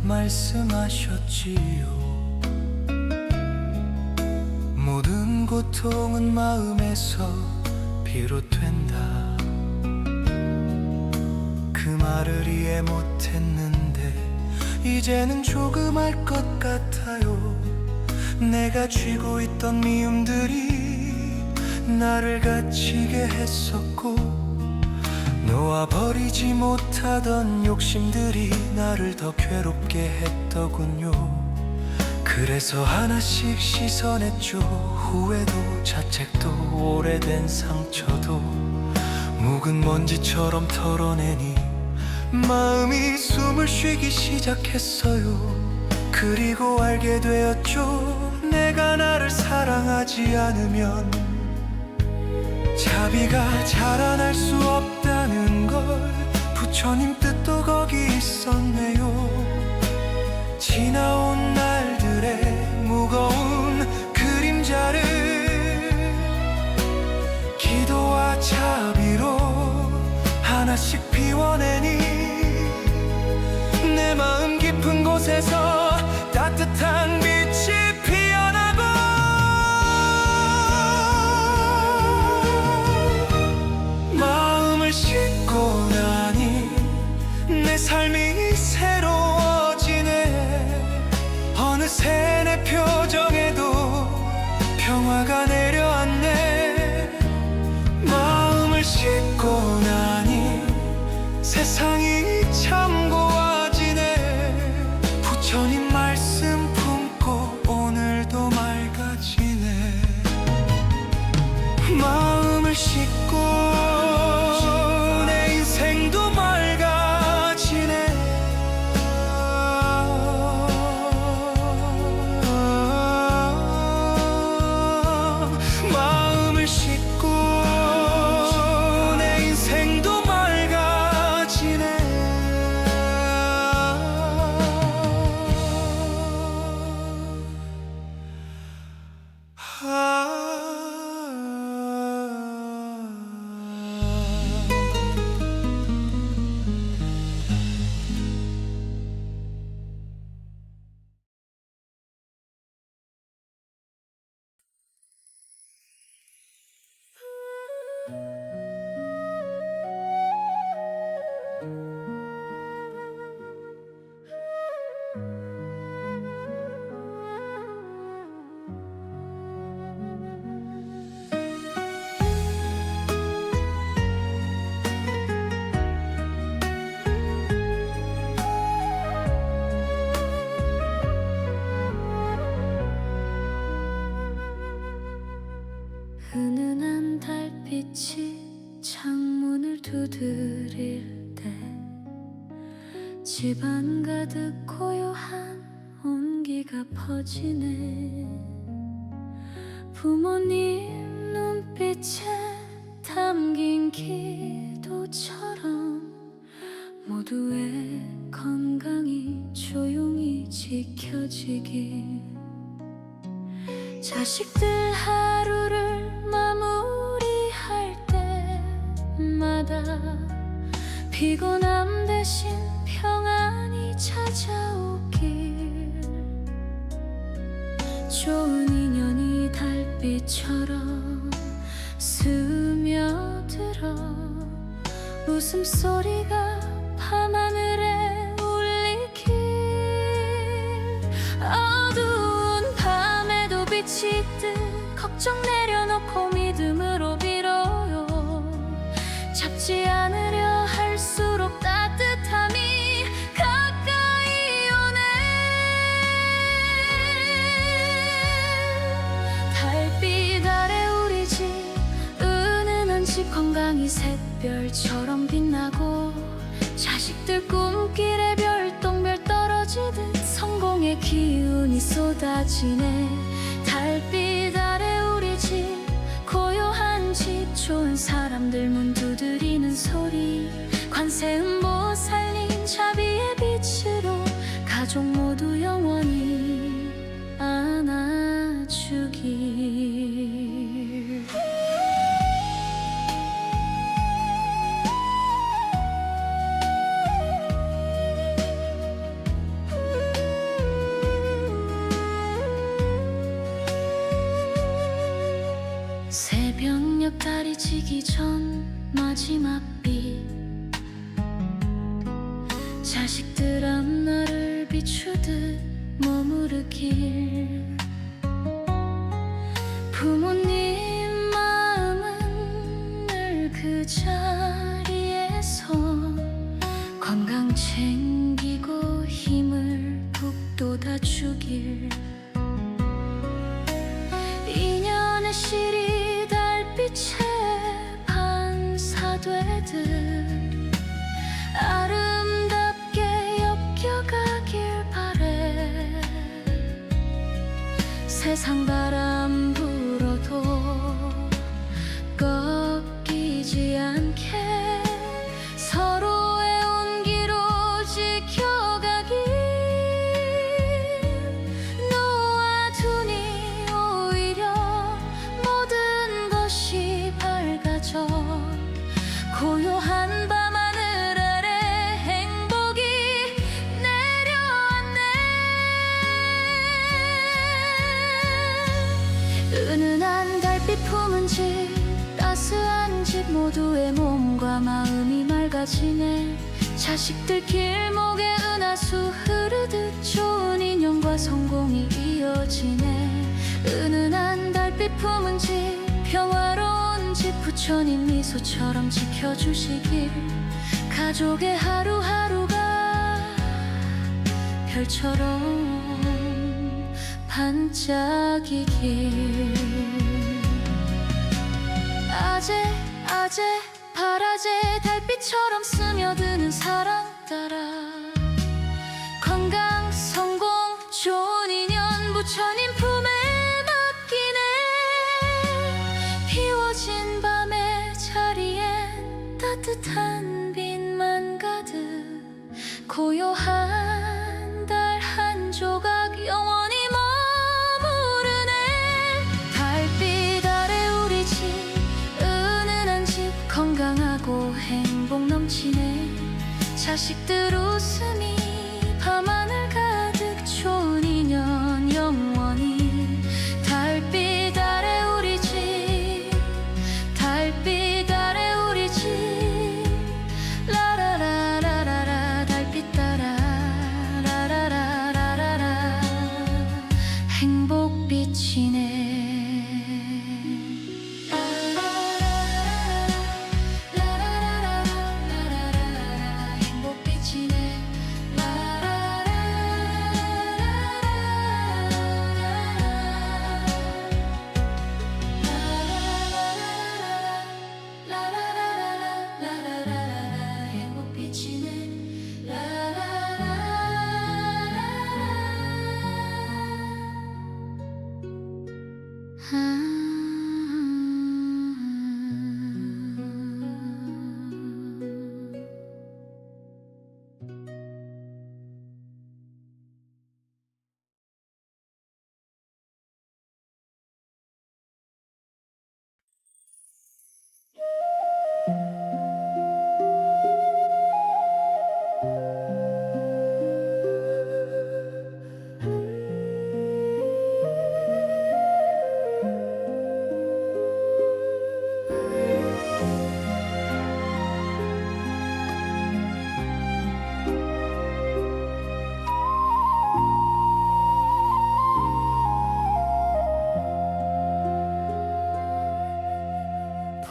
말씀하셨지요. 모든 고통은 마음에서 비롯된다. 그 말을 이해 못했는데 이제는 조금 알 것 같아요. 내가 쥐고 있던 미움들이 나를 갇히게 했었고 놓아버리지 못하던 욕심들이 나를 더 괴롭게 했더군요. 그래서 하나씩 씻어냈죠. 후회도 자책도 오래된 상처도 묵은 먼지처럼 털어내니 마음이 숨을 쉬기 시작했어요. 그리고 알게 되었죠. 내가 나를 사랑하지 않으면 자비가 자라날 수 없다는 걸. 부처님 뜻도 거기 있었네요. 지나온 날들의 무거운 그림자를 기도와 자비로 하나씩 비워내니 곳에서 따뜻한 빛이 피어나고 마음을 싣고 나니 내 삶이 새로워지네. 어느새 내 표정에도 평화가 내려앉네. 마음을 싣고 나니 세상이 참 고와지네. 부처님 말씀 품고 오늘도 맑아지네. 마음을 싣고 내 인생도 맑아지네. 마음을 싣고 내 인생도 맑아지네. 은은한 달빛이 창문을 두드릴 때 집안 가득 고요한 온기가 퍼지네. 부모님 눈빛에 담긴 기도처럼 모두의 건강이 조용히 지켜지길. 자식들 하루를 마무리할 때마다 피곤함 대신 평안이 찾아오길. 좋은 인연이 달빛처럼 스며들어 웃음소리가 밤하늘에 울리길. 어두운 밤에도 빛이 듯 걱정 내려놓고 믿음으로 빌어요. 잡지 않으려 할수록 따뜻함이 가까이 오네. 달빛 아래 우리 집 은은한 집 건강이 샛별처럼 빛나고 자식들 꿈길에 별똥별 떨어지듯 성공의 기운이 쏟아지네. 달빛 아래 우리 집 고요한 집 좋은 사람들 문 두드리는 소리 관세음보 살린 자비의 빛으로 가족 모두 영원히 안아주길. 새벽녘 달이 지기 전 마지막 빛 자식들 앞날을 비추듯 머무르길. 부모님 마음은 늘 그 자리에서 건강 챙기고 힘을 북돋아주길. 인연의 실이 달빛에 반사되듯 아름답게 엮여가길 바래. 세상 바람 불어도 꺾이지 않게 서로의 온기로 지켜가길. 놓아두니 오히려 모든 것이 밝아져 고요한 밤하늘 아래 행복이 내려왔네. 모두의 몸과 마음이 맑아지네. 자식들 길목에 은하수 흐르듯 좋은 인연과 성공이 이어지네. 은은한 달빛 품은 집, 평화로운 집, 부처님 미소처럼 지켜주시길. 가족의 하루하루가 별처럼 반짝이길. 아재 파라제 달빛처럼 스며드는 사랑 따라 건강 성공 좋은 인연 부처님 품에 맡기네. 비워진 밤의 자리엔 따뜻한 빛만 가득, 고요한 달 한 조각 영원히 머무르네. 달빛 아래 우리 집, 은은한 집, 건강하고 행복 넘치네. 자식들 웃음이 밤하늘 가득, 좋은 인연 영원히. 달빛 아래 우리 집, 달빛 아래 우리 집, 라라라라라라. 달빛 따라 라라라라라라 행복 비치네.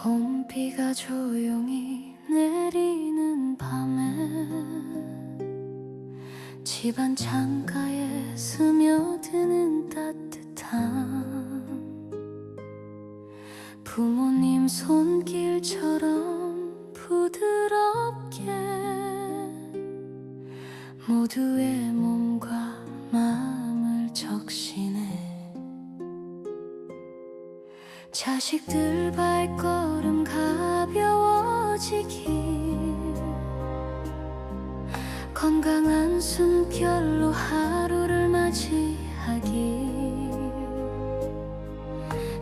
봄비가 조용히 내리는 밤에 집안 창가에 스며드는 따뜻함, 부모님 손길처럼 부드럽게 모두의 몸과 마음을 적시네. 자식들 발걸음 가벼워지길, 건강한 숨결로 하루를 맞이하길.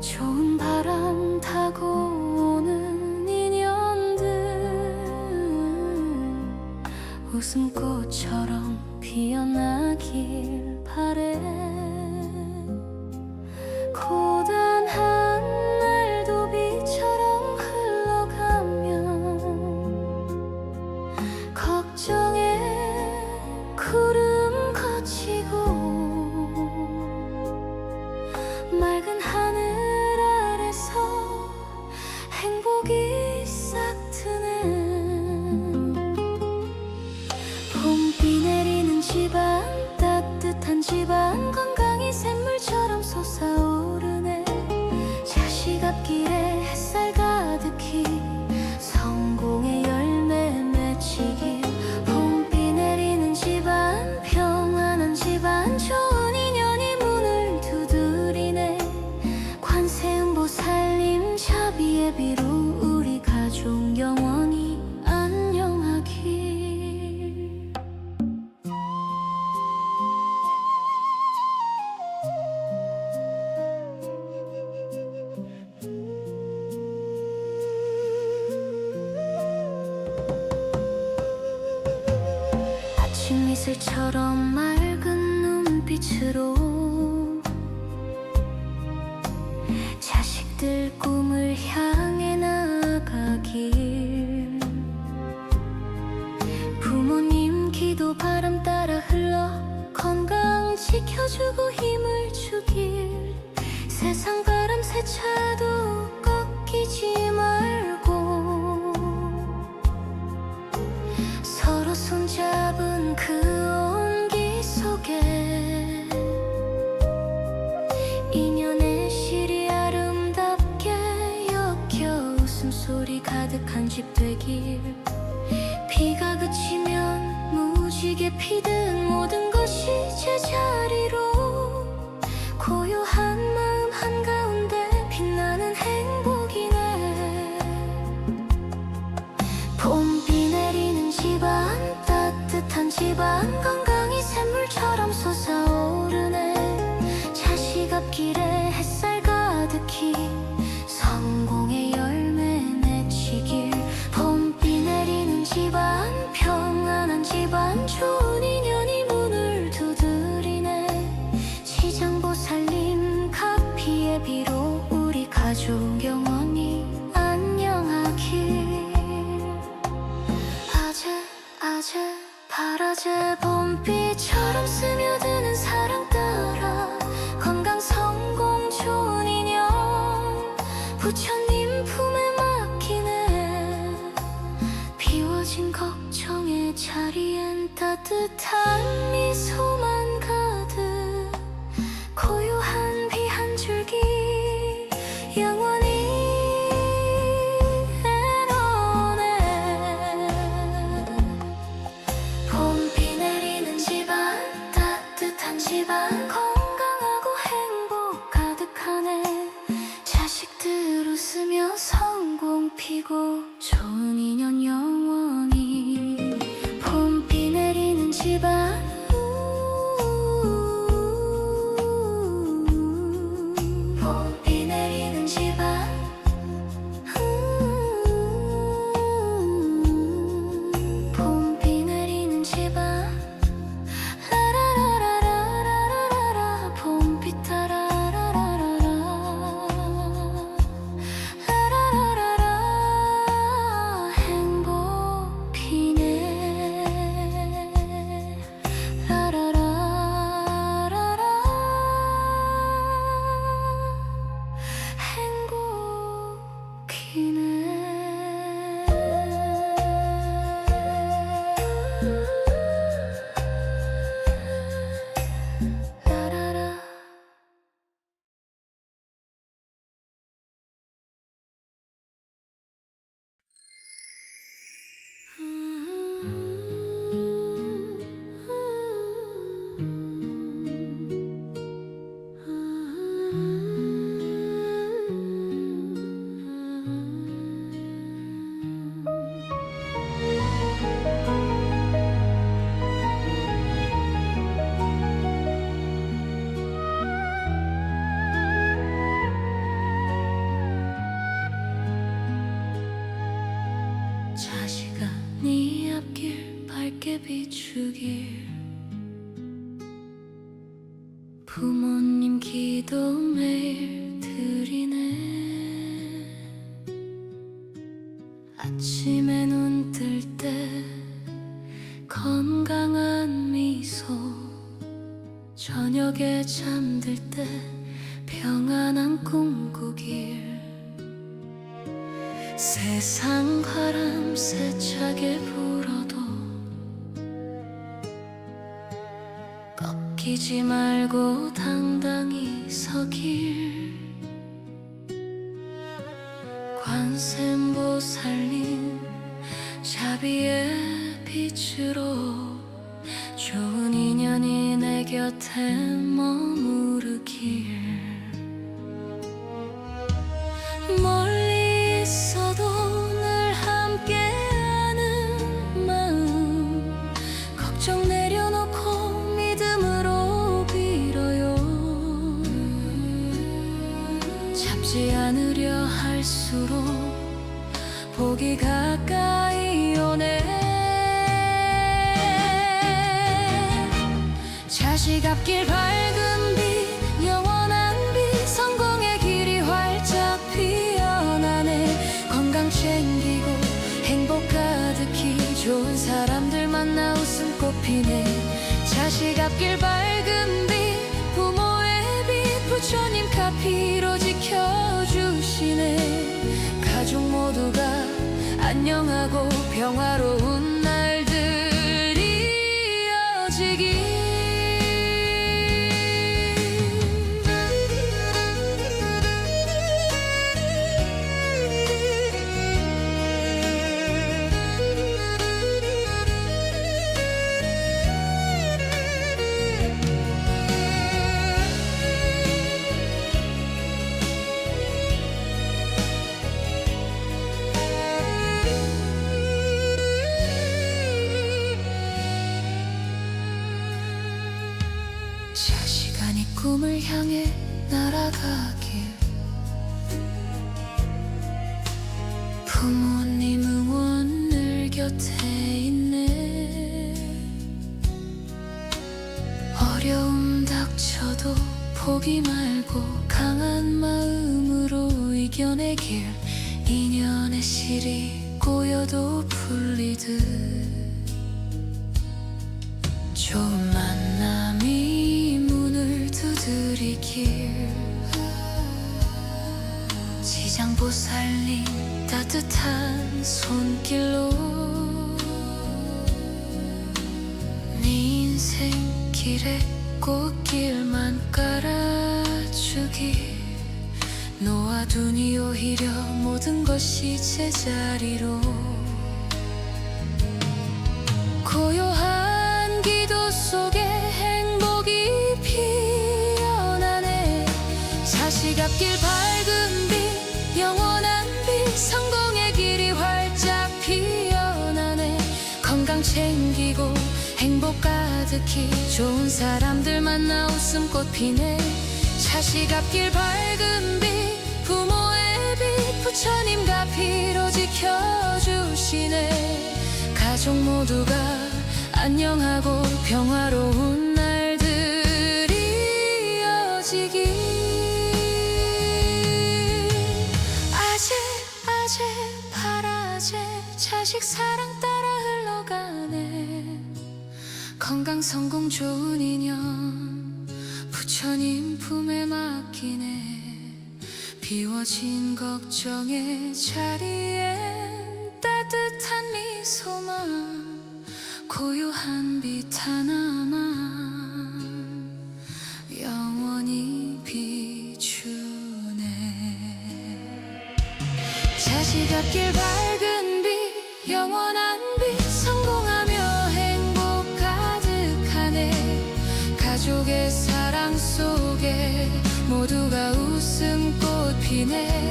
좋은 바람 타고 오는 인연들, 웃음꽃처럼 피어나길 바래. 고단한 날도 비처럼 흘러가면 걱정에 구름 거치고 맑은 하늘 아래서 행복이 싹 트네. 봄비 내리는 집안, 따뜻한 집안, 건강이 샘물처럼 솟아오르네. 자식 앞길에 햇살 가득히 성공의 열매 맺히길. 봄비 내리는 집안, 평안한 집안, 좋은 인연이 문을 두드리네. 관세음보살님 자비예비로 우리 가족 영원히 안녕하길. 아침 이슬처럼 맑은 눈빛으로 자식들 꿈을 향해 나아가길. 바람 따라 흘러 건강 지켜주고 힘을 주길. 세상 바람 세차도 꺾이지 말고 서로 손잡은 그 온기 속에 인연의 실이 아름답게 엮여 웃음소리 가득한 집 되길. 비가 그치면 무지개 피듯 모든 것이 제자리로 고요한 마음 한가운데 빛나는 행복이네. 봄비 내리는 집안 따뜻한 집안 건강이 샘물처럼 솟아오르네. 자식 앞길에 햇살 가득히 성공의 열매 맺히길. 봄비 내리는 집안 평안한 집안 좋은 인연이 문을 두드리네. 시장보살님 카피의 비로 우리 가족 영원히 안녕하길. 아재 파라제 봄비처럼 스며드는 사랑 따라 건강 성공 좋은 인연 부처님 품에 맡기네. 비워진 걱정의 자리엔 따뜻한 미소만 가득 고요한 비 한 줄기 영원히 애너네. 봄비 내리는 집안 따뜻한 집안 건강하고 행복 가득하네. 자식들 웃으며 성공 피고 좋은 인연 영원히. 봄비 내리는 집안 봄비 내리는 집안 봄비 내리는 집안 라라라라라라라라 봄비 따라라라라라 라라라라라 행복이네. 라라라라라 행복이네. 라라라 자식아 네 앞길 밝게 비추길. 부모님 기도 매일 드리네. 아침에 눈 뜰 때 건강한 미소, 저녁에 잠들 때 평안한 꿈 꾸길. 세상 바람 세차게 불어도 꺾이지 말고 당당히 서길. 관세음보살님 자비의 빛으로 좋은 인연이 내 곁에 머무르길. 멀리 있어도 늘 함께하는 마음 걱정 내려놓고 믿음으로 빌어요. 잡지 않으려 할수록 복이 가까이 오네. 자식 앞길 밝은 빛 영원한 빛 성공의 길이 활짝 피어나네. 건강 챙기고 행복 가득히 좋은 사람들 만나 웃음꽃 피네. 자식 앞길 밝은 빛 부모의 빛 부처님 카피로 지켜주시네. 가족 모두가 안녕하고 평화로운 날들이 이어지길. 자식아니 꿈을 향해 날아가길. 부모님 응원 늘 곁에 있네. 어려움 닥쳐도 포기 말고 강한 마음으로 이겨내길. 인연의 실이 꼬여도 풀리듯 좋은 만남이 문을 두드리길. 지장보살님 따뜻한 손길로 네 인생 길에 꽃길만 깔아주길. 놓아두니 오히려 모든 것이 제자리로. 고요한 기도 속에 행복이 피어나네. 자식 앞길 밝은 빛 영원한 빛 성공의 길이 활짝 피어나네. 건강 챙기고 행복 가득히 좋은 사람들 만나 웃음꽃 피네. 자식 앞길 밝은 빛 부모의 빛 부처님 가피로 지켜주시네. 가족 모두가 안녕하고 평화로운 날들이 이어지길. 아재 아재 파라제 자식 사랑 따라 흘러가네. 건강 성공 좋은 인연 부처님 품에 맡기네. 비워진 걱정의 자리에 따뜻한 미소만 고요한 빛 하나만 영원히 비추네. 자식 앞길 밝은 빛 영원한 빛 성공하며 행복 가득하네. 가족의 사랑 속에 모두가 웃음꽃 피네.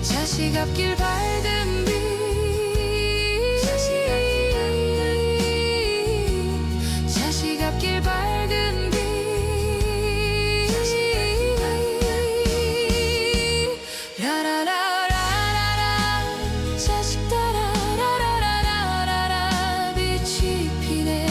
자식 앞길 밝은 빛 자식 앞길 밝은 빛 라라라라라라 자식 따라라라라라라 빛이 피네.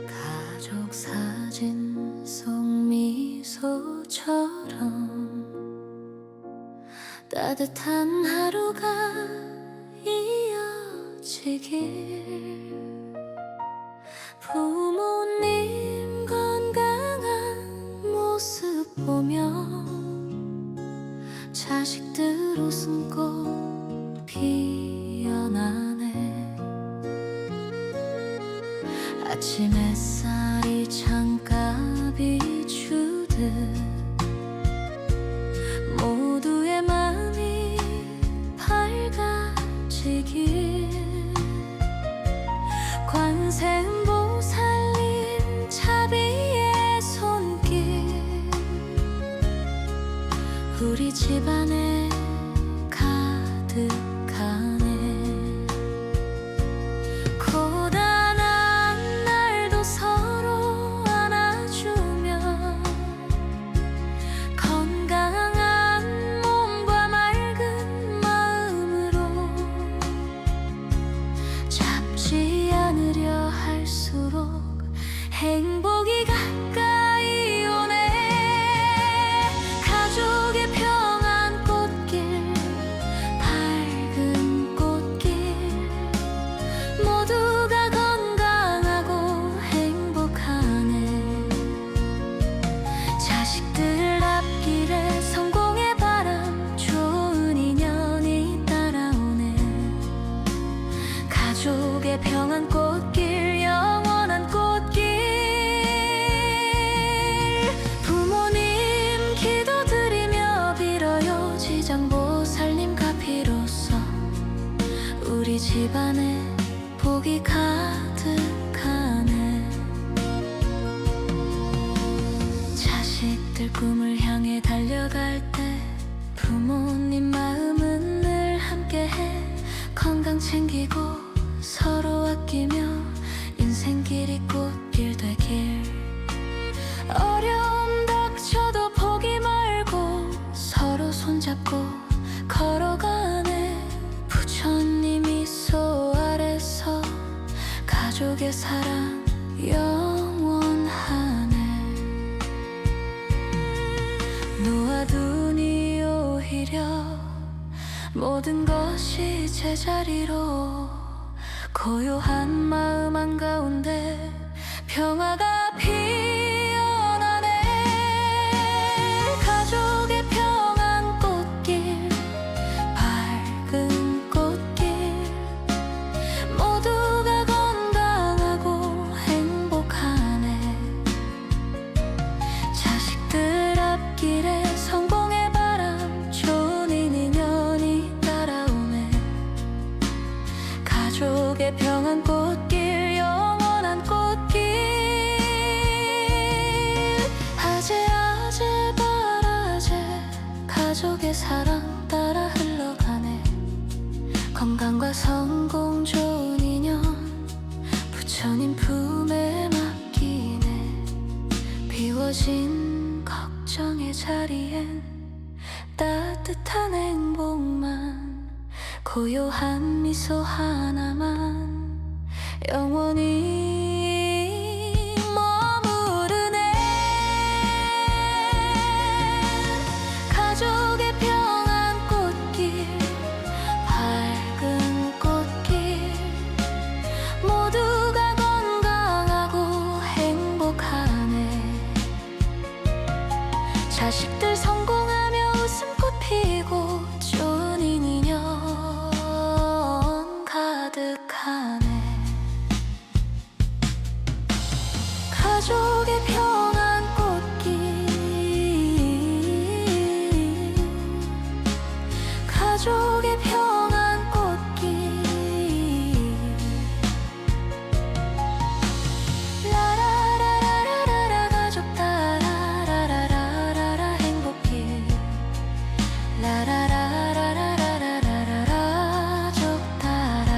가족 사진 속 미소처럼 따뜻한 하루가 이어지길. 부모님 건강한 모습 보며 자식들 웃음꽃 피어나네. 아침 햇살이 창가 비추듯 우리 집안에 가득하네. 고단한 날도 서로 안아주며 건강한 몸과 맑은 마음으로 잡지 않으려 할수록 행복이 가까이 오네. 가족의 평안 꽃길, 밝은 꽃길, 모두가 건강하고 행복하네. 자식들 앞길에 성공의 바람, 좋은 인연이 따라오네. 가족의 평안 꽃길, 영원한 꽃길. 부모님 기도드리며 빌어요. 지장보살님 가피로서 우리 집안에 복이 가득하네. 자식들 꿈을 향해 달려갈 때 부모님 마음은 늘 함께해. 건강 챙기고 서로 아끼며 인생길이 꽃길 되길. 어려움 닥쳐도 포기 말고 서로 손잡고 걸어가네. 부처님 미소 아래서 가족의 사랑 영원하네. 놓아두니 오히려 모든 것이 제자리로. 고요한 마음 한가운데 평화가 피어나네. 가족의 평안 꽃길, 밝은 꽃길, 모두가 건강하고 행복하네. 자식들 앞길에 성공의 바람, 좋은 인연이 따라오네. 가족의 평안 꽃길, 영원한 꽃길. 아재 바라재 가족의 사랑 따라 흘러가네. 건강과 성공, 좋은 인연 부처님 품에 맡기네. 비워진 걱정의 자리엔 따뜻한 행복만, 고요한 미소 하나만 영원히 머무르네. 가족의 평안 꽃길, 밝은 꽃길, 모두가 건강하고 행복하네. 자식들 성공하며 웃음꽃 피고 좋은 인연 가득하네. 가족의 평안 꽃길, 가족의 평안 꽃길. 라라라라라라 가족 따라라라라라 행복길. 라라라라라라라 가족 따라.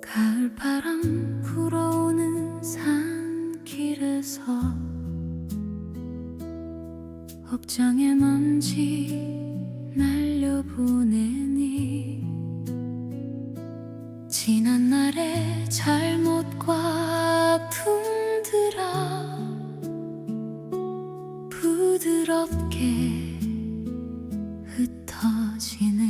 가을바람 불어오는 산길에서 억장의 먼지 날려보내니 지난 날의 잘못과 아픔들아 부드럽게 흩어지네.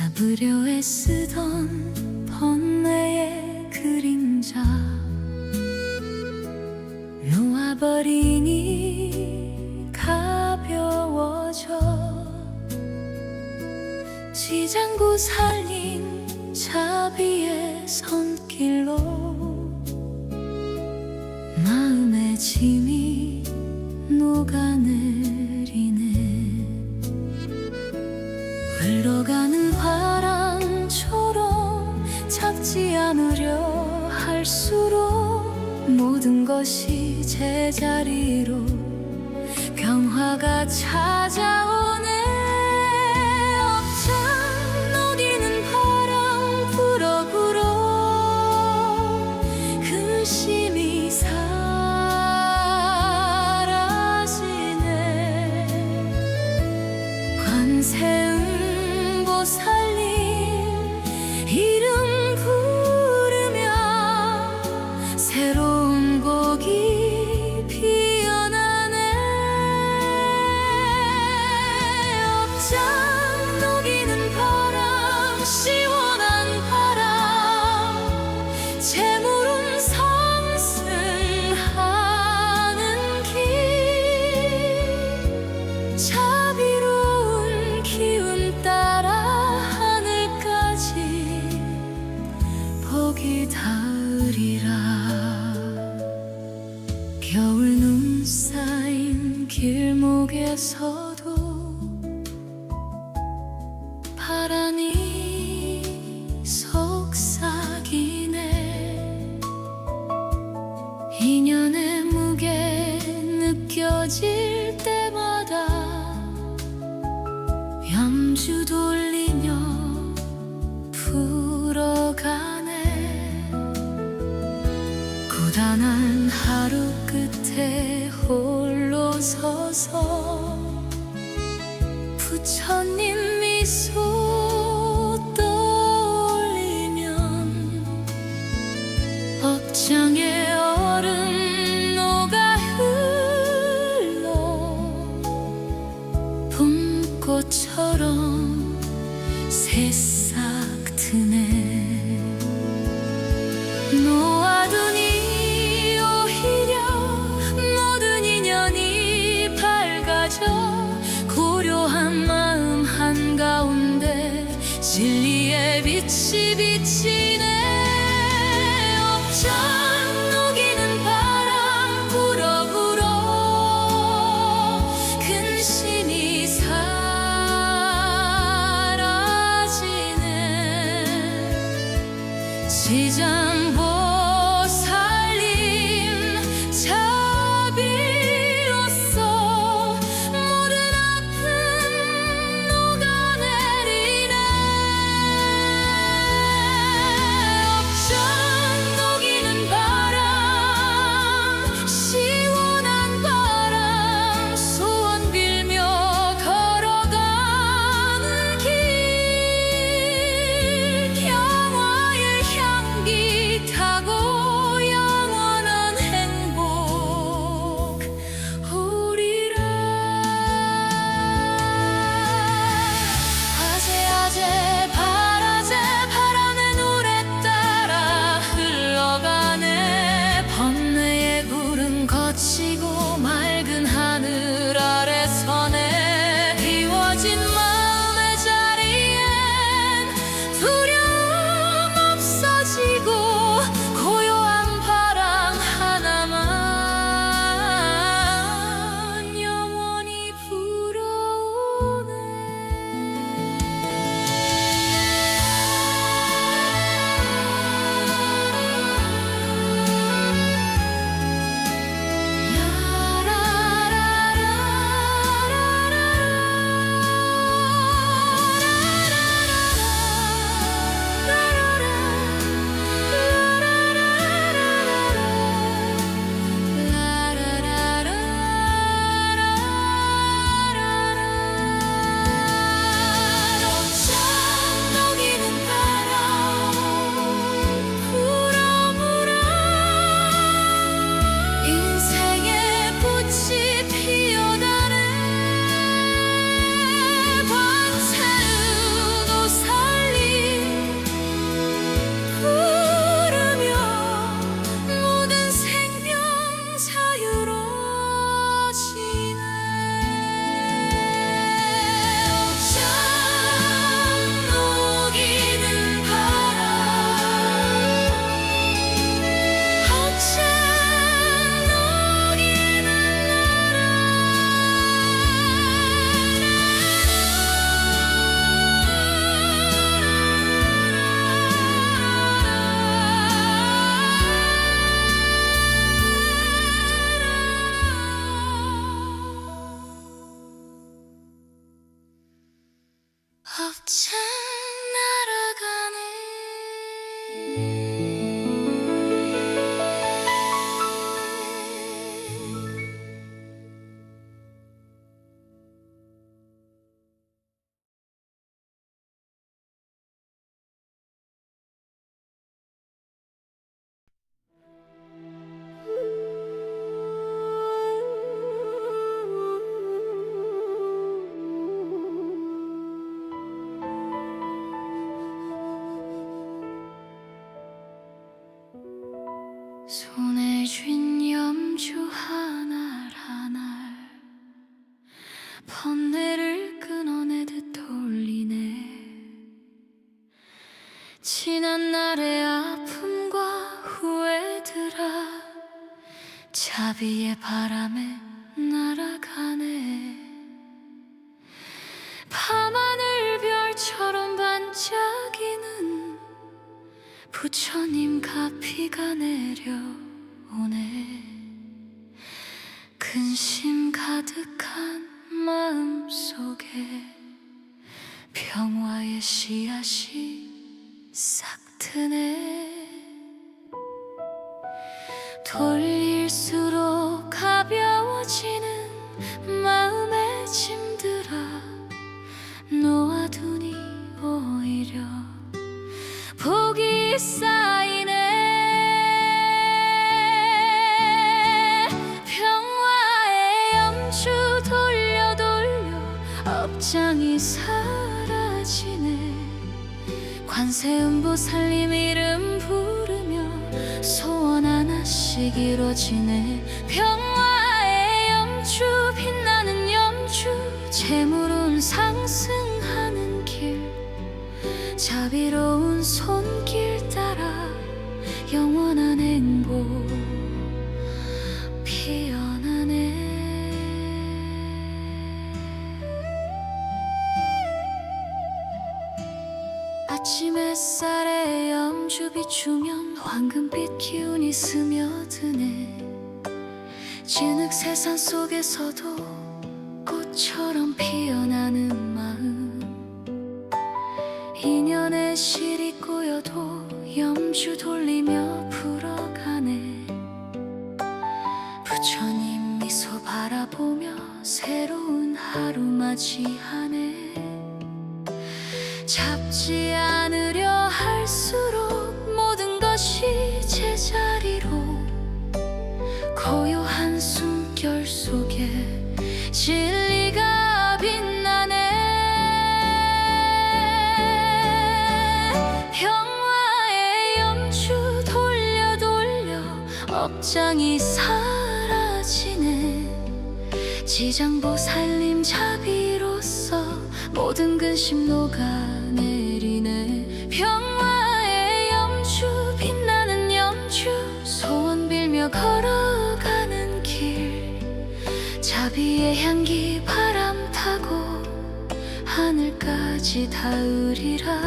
잡으려 애쓰던 번뇌의 그림자 놓아버리니 가벼워져 지장구 살린 자비의 손길로 마음의 짐이 녹아내리네. 흘러가는 바람처럼 잡지 않으려 할수록 모든 것이 제자리로 평화가 찾아오네. 억장 녹이는 바람 불어 근심이 사라지네. 관세음보 살림 이름 부르며 새로운 곡이 피어나네. 억장 녹이는 바람 시원한 바람 재물은 상승하는 길 자비로운 기운 따라 하늘까지 복이 닿으리라. 겨울 눈 쌓인 길목에서도 바람이 속삭이네. 인연의 무게 느껴질 때마다 염주 돌리며 풀어가네. 고단한 하루 끝에 홀로 서서 부처님 미소 떠올리면 억장의 얼음 녹아 흘러 봄꽃처럼 새싹 트네. 놓아두니 오히려 모든 인연이 밝아져 고요한 마음 한가운데 진리의 빛이 비치네. 억장 녹이는 바람 불어 근심이 사라지네. 지장보 살림 자비로써 모든 아픔 녹아내리네. 억장 녹이는 바람 시원한 바람 소원 빌며 걸어가는 길 영화의 향기 다 손에 쥔 염주 하나 하나 번뇌를 끊어내듯 돌리네. 지난 날의 아픔과 후회들아 자비의 바람에 날아가네. 밤하늘 별처럼 반짝이는 부처님 가피가 내려오네. 근심 가득한 마음속에 평화의 씨앗이 싹 트네. 돌릴수록 가벼워지는 마음의 짐들아 놓아두니 오히려 복이 쌓이네. 평화의 염주 돌려 업장이 사라지네. 관세음보살님 이름 부르며 소원 하나씩 이루어지네. 평화의 염주 빛나는 염주 재물운 상승하는 길 자비로운 손길 따라 영원한 행복 피어나네. 아침 햇살에 염주 비추면 황금빛 기운이 스며드네. 진흙 세상 속에서도 꽃처럼 피어나는 마음. 인연의 실이 꼬여도 염주 돌리며 풀어가네. 부처님 미소 바라보며 새로운 하루 맞이하네. 잡지 않으려 할수록 모든 것이 제자리로 고요한 숨결 속에 진리가 빛나네. 평화의 염주 돌려 업장이 사라지네. 지장보살님 자비로서 모든 근심 녹아내리네. 평화의 염주 빛나는 염주 소원 빌며 걸어가는 길 자비의 향기 바람 타고 하늘까지 닿으리라.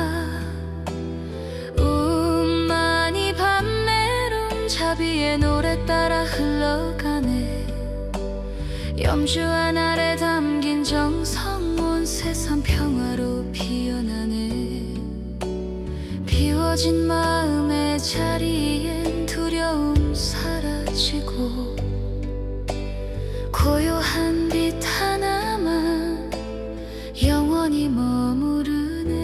우만이 밤메름 자비의 노래 따라 흘러가네. 염주 하나에 담긴 정성 온 세상 평화로 피어나네. 비워진 마음의 자리엔 두려움 사라지고 고요한 빛 하나만 영원히 머무르네.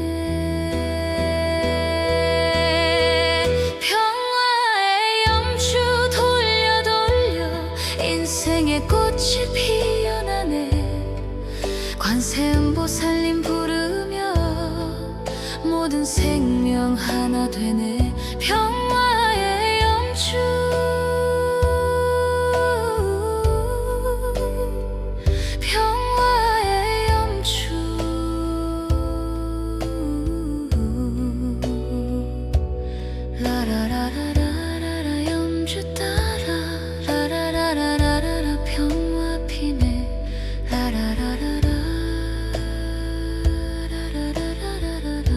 평화의 염주 돌려 인생의 꽃이 피어나네. 관세음보살님 부르며 모든 생명 하나 되네. 평화의 염주 평화의 염주 라라라라라라 염주 따라 라라라라라라 평화 피네. 라라라라라 라라라라라라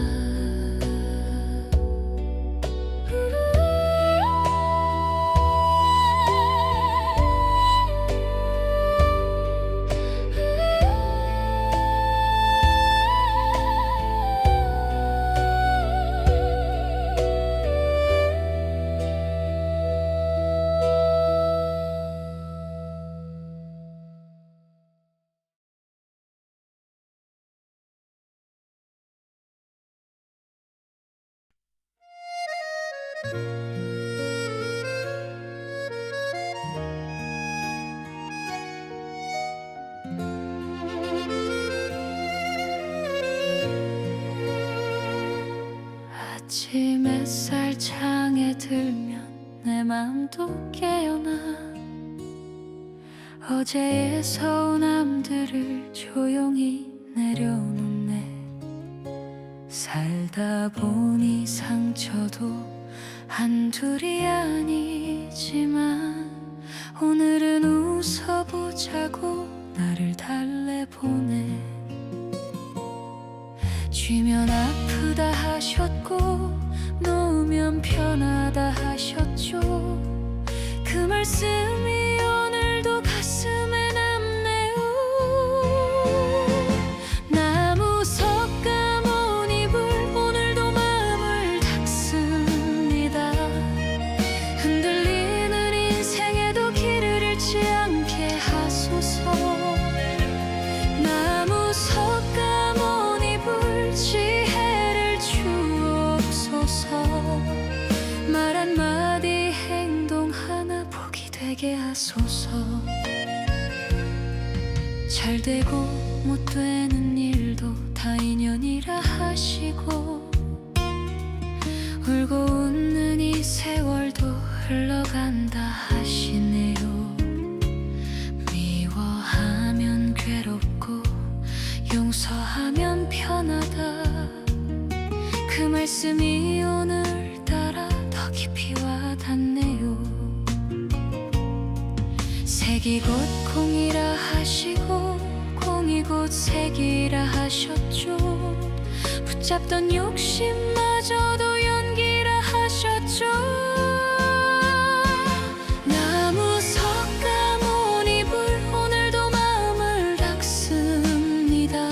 아침 햇살 창에 들면 내 맘도 깨어나. 어제의 서운함들을 조용히 내려놓네. 살다 보니 상처도 한둘이 아니지만 오늘은 웃어보자고 나를 달래보내. 쥐면 아프다 하셨고 놓으면 편하다 하셨죠. 그 말씀이 오늘도 가슴에 남네요. 나무 석가모니불 오늘도 마음을 닦습니다. 흔들리는 인생에도 길을 잃지 않게 하소서. 나무 석가모니불 지혜를 주옵소서. 말 한마디 행동 하나 복이 되게 하소서. 잘 되고 못 되는 일도 다 인연이라 하시고 울고 웃는 이 세월도 흘러간다 하시네요. 미워하면 괴롭고 용서하면 편하다. 그 말씀이 오늘따라 더 깊이 와닿네요. 색이 곧 공이라 하시고 공이 곧 색이라 하셨죠. 붙잡던 욕심마저도 연기라 하셨죠. 나무 석가모니불 오늘도 마음을 닦습니다.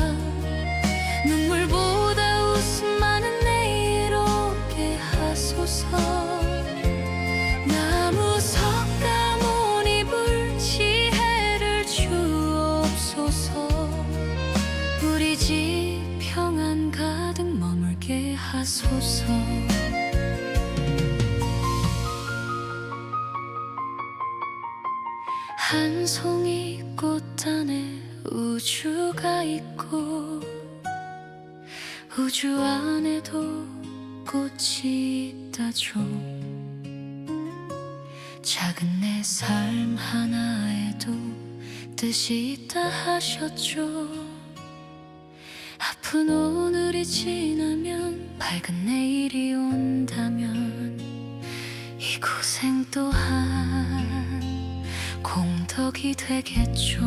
눈물보다 웃음만은 내일 오게 하소서. 나무 석가모니불 지혜를 주옵소서. 우리 집 평안 가득 머물게 하소서. 한 송이 꽃 안에 우주가 있고 우주 안에도 꽃이 있다죠. 작은 내 삶 하나에도 뜻이 있다 하셨죠. 아픈 오늘이 지나면 밝은 내일이 온다면 이 고생 또한 공덕이 되겠죠.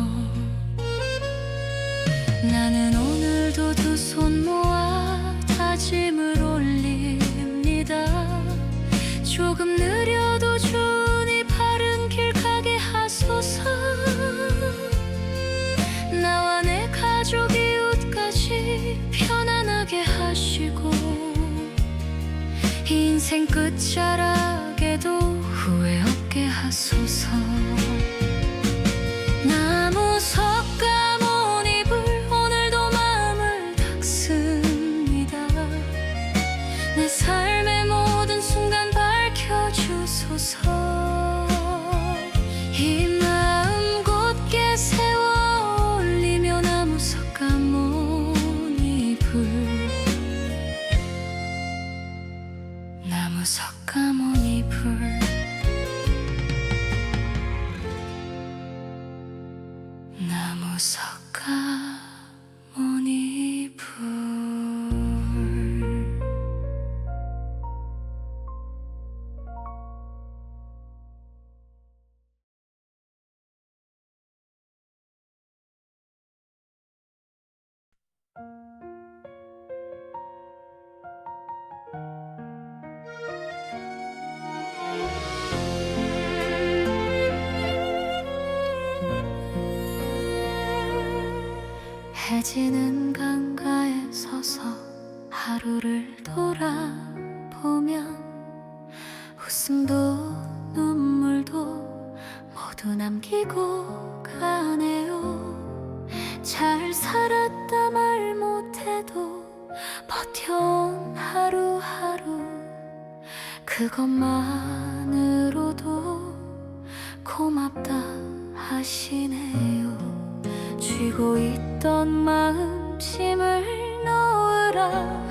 나는 오늘도 두 손 모아 다짐을 올립니다. 조금 느려도 주니 바른 길 가게 하소서. 나와 내 가족 이웃까지 편안하게 하시고 인생 끝자락에도 후회 없게 하소서. 나무 석가모니불 오늘도 마음을 닦습니다. 내 삶의 모든 순간 밝혀주소서. 이 마음 곧게 세워 올리며 나무 석가모니불 나무 석가모니불 나무 석가모니불. 해지는 강가에 서서 하루를 돌아보면 웃음도 눈물도 모두 남기고 가네요. 잘 살았다 말 못해도 버텨온 하루하루 그 그것만으로도 고맙다 하시네요. 쥐고 있던 마음 짐을 넣으라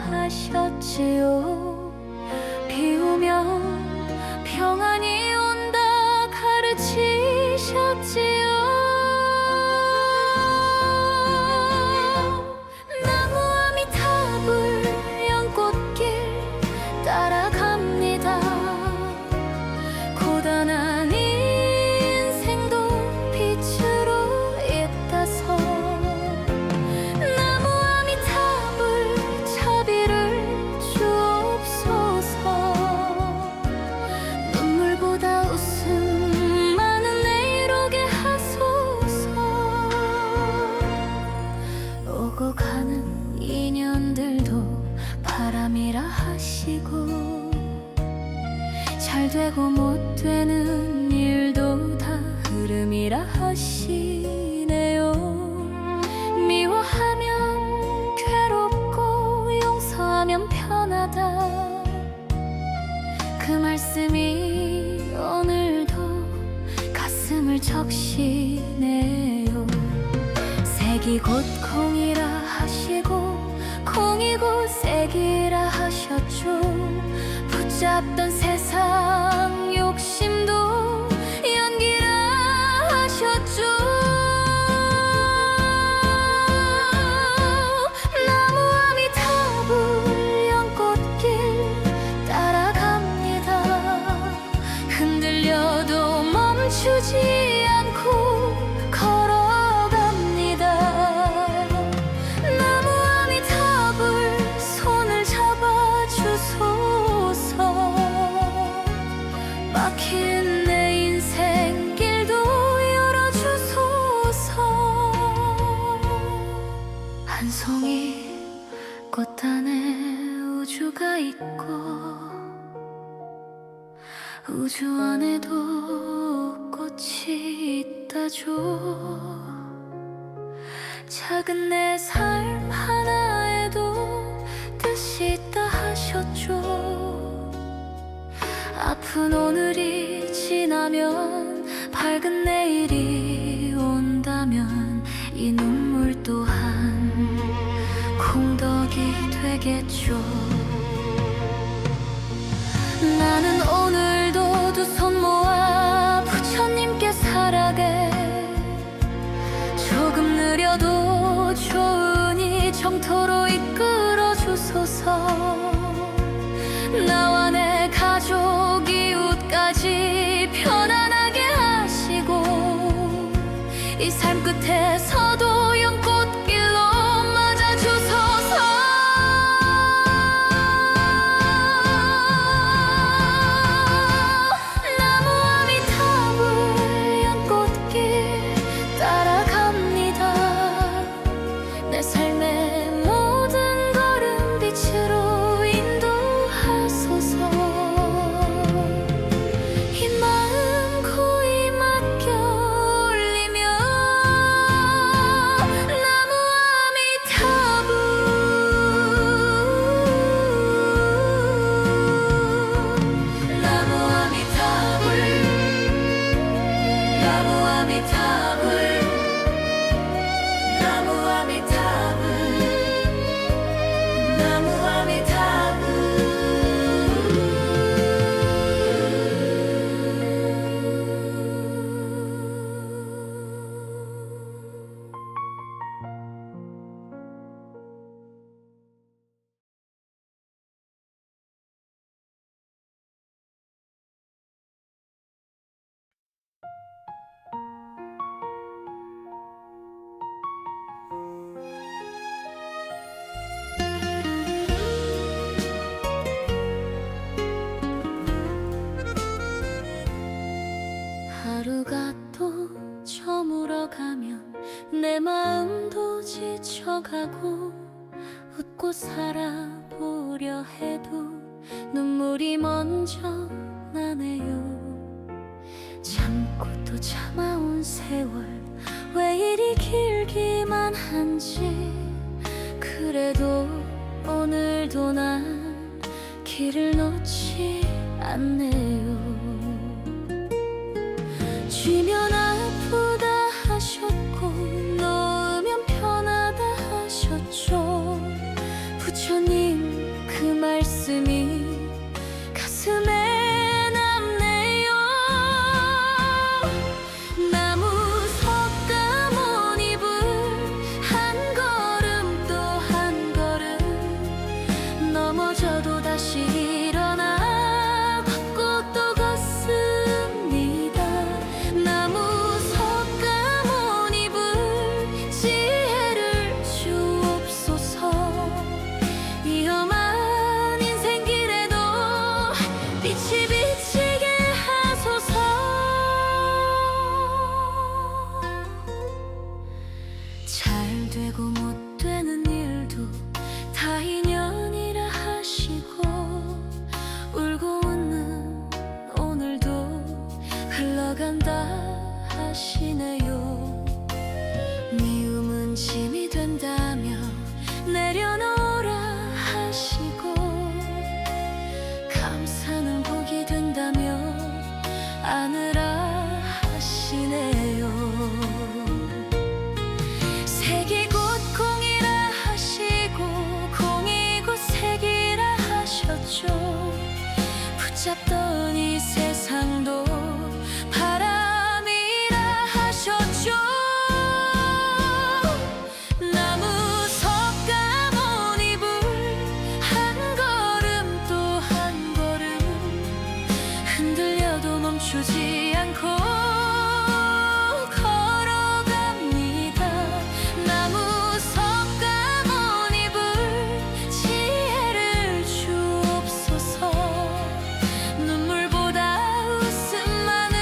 하셨지요. 비우면 평안이 온다 가르치셨지요. 나무 아미타불 연꽃길 따라갑니다. 고단한 인생도 빛으로 잇따서 나무 아미타불 자비를 주옵소서. 눈물보다 웃음 많은 내일 오게 하소서. 오고 가는 인연들도 바람이라 하시고 잘 되고 못 되는 일도 다 흐름이라 하시네요. 미워하면 괴롭고 용서하면 편하다. 그 말씀이 오늘도 가슴을 적시네요. 색이 곧 콩이라 하시고 콩이 곧 색이라 하셨죠. 붙잡던 세상 욕심도 연기라 하셨죠. 나무 아미타불 연꽃길 따라갑니다. 흔들려도 멈추지 않고 걸어갑니다. 나무 아미타불 손을 잡아주소서. 막힌 내 인생 길도 열어주소서. 한 송이 꽃 안에 우주가 있고 우주 안에도 꽃이 있다죠. 작은 내 삶 하나에도 뜻이 있다 하셨죠. 아픈 오늘이 지나면 밝은 내일이 온다면 이 눈물 또한 공덕이 되겠죠. 나는 오늘도 두 손 모아 부처님께 살아게 조금 느려도 좋으니 정토로 이끌어 주소서. 나와 내 가족 이웃까지 편안하게 하시고 이 삶 끝에서도 연꽃길로 맞아주소서. 나무 아미타불 연꽃길 따라갑니다. 내 삶의 모든 걸음 빛으로 인도하소서. 이 마음 고이 맡겨 올리며 나무 아미타불 나무 아미타불 나무 아미타불 나무 아미타불 나무 아미타불 하루가 또 저물어가면 내 마음도 지쳐가고 웃고 살아보려 해도 눈물이 먼저 나네요. 참고 또 참아온 세월 왜 이리 길기만 한지. 그래도 오늘도 난 길을 놓지 않네요. 쥐면 아프다 하셨고 놓으면 편하다 하셨죠. 부처님 그 말씀이 가슴에 남네요. 나무 석가모니 불 한 걸음 또 한 걸음 넘어져도 다시 일어나 걷고 또 걷습니다. 나무 석가모니 불 지혜를 주옵소서. 위험한 인생길에도 빛이 비치게 하소서. 잘 되고 못 되는 일도 다 인연이라 하시고 울고 웃는 오늘도 흘러간다 하시네요. 미움은 짐이 된다며 내려놓으라 하시고 감사는 복이 된다며 안으라 하시네요. 색이 곧 공이라 하시고 공이 곧 색이라 하셨죠. 붙잡던 이 세상도 바람이라 하셨죠. 나무 석가모니 불 한 걸음 또 한 걸음 흔들려도 멈추지 않고 걸어갑니다. 나무 석가모니 불 지혜를 주옵소서. 눈물보다 웃음만은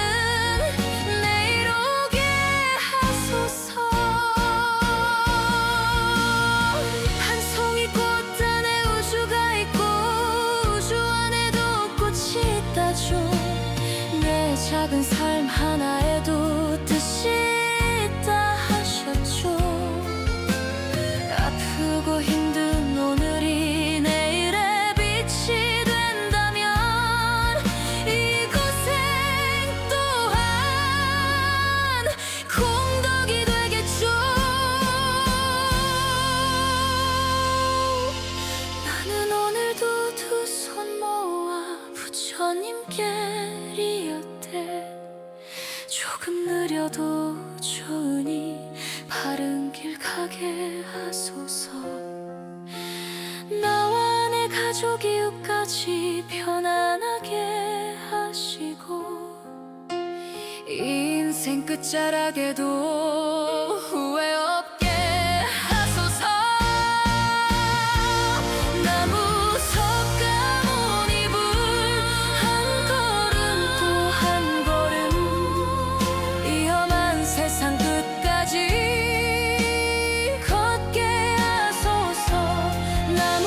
내일 오게 하소서. 한 송이 꽃 안에 우주가 있고 우주 안에도 꽃이 있다죠. 내 작은 삶 하나에도 뜻이 있다 하셨죠. 아프고 힘든 오늘이 내일의 빛이 된다면 이 고생 또한 공덕이 되겠죠. 나는 오늘도 두 손 모아 부처님께 리었대. 조금 느려도 좋으니 바른 길 가게 하소서. 나와 내 가족 이웃까지 편안하게 하시고 인생 끝자락에도 후회 없게 하소서. 나무 석가모니 불 한 걸음 또 한 걸음 위험한 세상 끝까지 걷게 하소서. 나무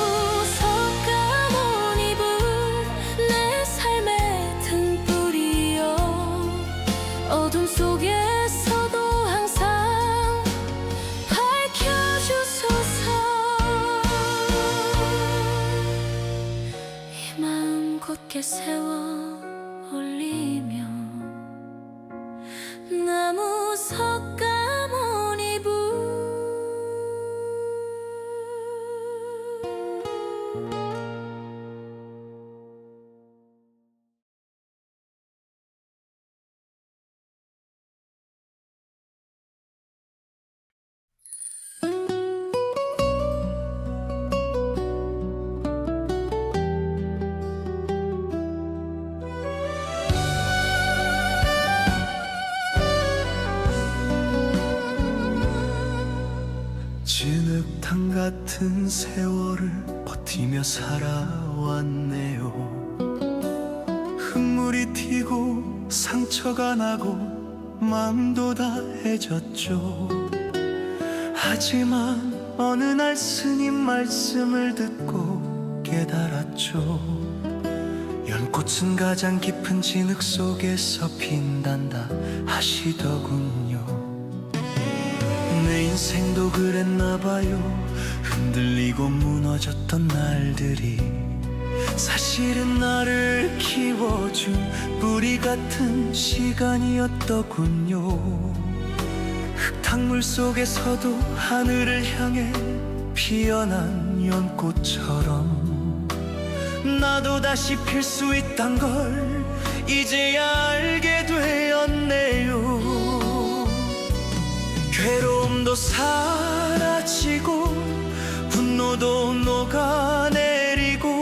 석가모니 불 내 삶의 등불이여 어둠 속에서도 항상 밝혀주소서. 이 마음 곧게 세워 올리며 나무 석가모니 불 진흙탕 같은 세월을 버티며 살아왔네요. 흙물이 튀고 상처가 나고 마음도 다해졌죠. 하지만 어느 날 스님 말씀을 듣고 깨달았죠. 연꽃은 가장 깊은 진흙 속에서 핀단다 하시더군요. 내 인생도 그랬나봐요. 흔들리고 무너졌던 날들이 사실은 나를 키워준 뿌리 같은 시간이었더군요. 흙탕물 속에서도 하늘을 향해 피어난 연꽃처럼 나도 다시 필 수 있단 걸 이제야 알게 되었네요. 괴로움도 사라지고 분노도 녹아내리고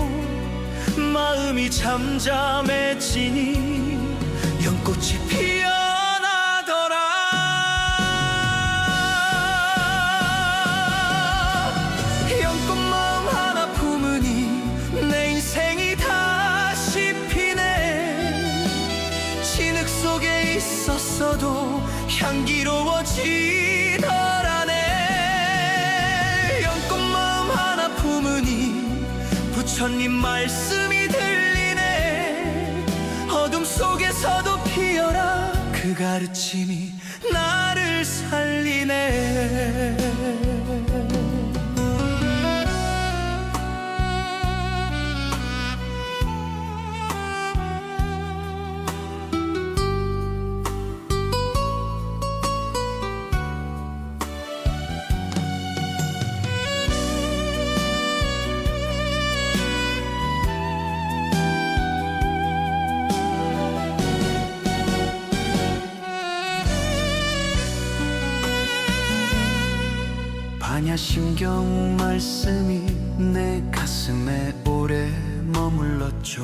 마음이 잠잠해지니 연꽃이 피어나더라. 연꽃 마음 하나 품으니 내 인생이 다시 피네. 진흙 속에 있었어도 향기로워지더라네. 연꽃 마음 하나 품으니 부처님 말씀이 들리네. 어둠 속에서도 피어라, 그 가르침이 나를 살리네. 반야심경 말씀이 내 가슴에 오래 머물렀죠.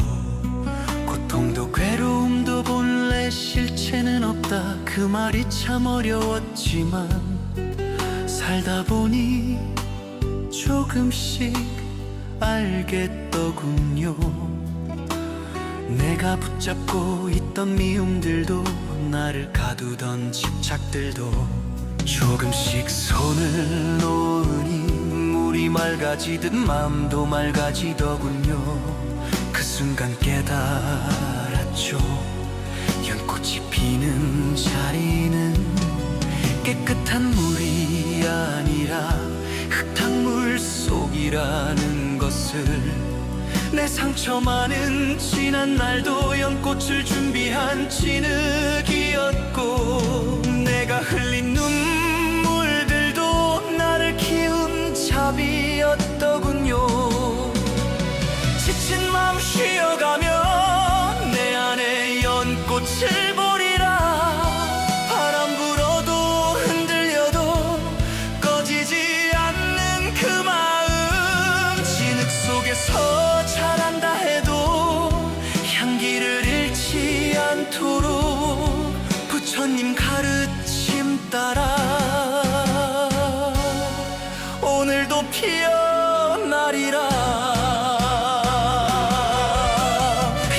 고통도 괴로움도 본래 실체는 없다, 그 말이 참 어려웠지만 살다 보니 조금씩 알겠더군요. 내가 붙잡고 있던 미움들도 나를 가두던 집착들도 조금씩 손을 놓으니 물이 맑아지듯 마음도 맑아지더군요. 그 순간 깨달았죠. 연꽃이 피는 자리는 깨끗한 물이 아니라 흙탕물 속이라는 것을, 내 상처 많은 지난 날도 연꽃을 준비한 진흙이었고 내가 흘린 눈물들도 나를 키운 자비였더군요. 지친 마음 쉬어가며 내 안에 연꽃을 보리라. 바람 불어도 흔들려도 꺼지지 않는 그 마음, 진흙 속에서 자란다 해도 향기를 잃지 않도록 부처님 가르침 따라 오늘도 피어나리라.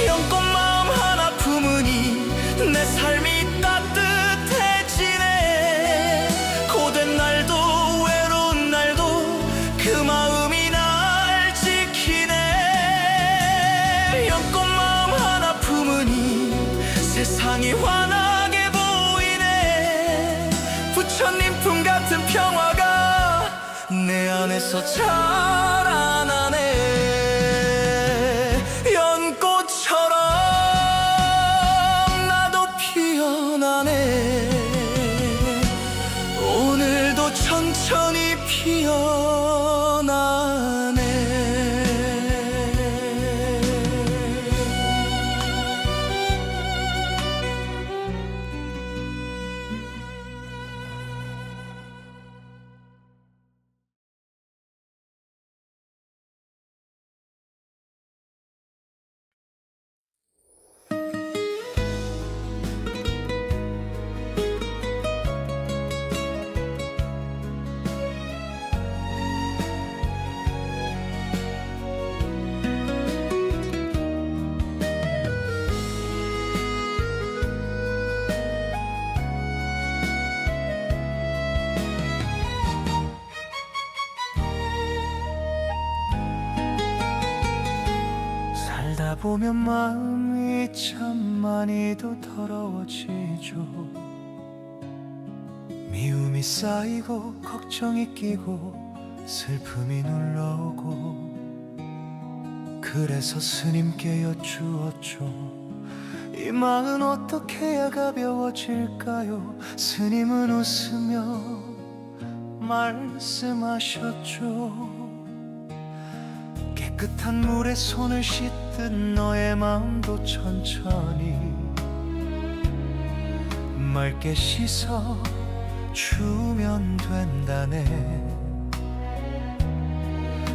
연꽃 마음 하나 품으니 내 삶이 따뜻해지네. 고된 날도 외로운 날도 그 마음이 날 지키네. 연꽃 마음 하나 품으니 세상이 환하게 보이네. 부처님 품 같은 평화가 내 안에서 자라나네. 연꽃처럼 나도 피어나네. 오늘도 천천히 피어나네. 살다 보면 마음이 참 많이도 더러워지죠. 미움이 쌓이고 걱정이 끼고 슬픔이 눌러오고 그 그래서 스님께 여쭈었죠. 이 마음 어떻게 해야 가벼워질까요? 스님은 웃으며 말씀하셨죠. 깨끗한 물에 손을 씻듯 너의 마음도 천천히 맑게 씻어 주면 된다네.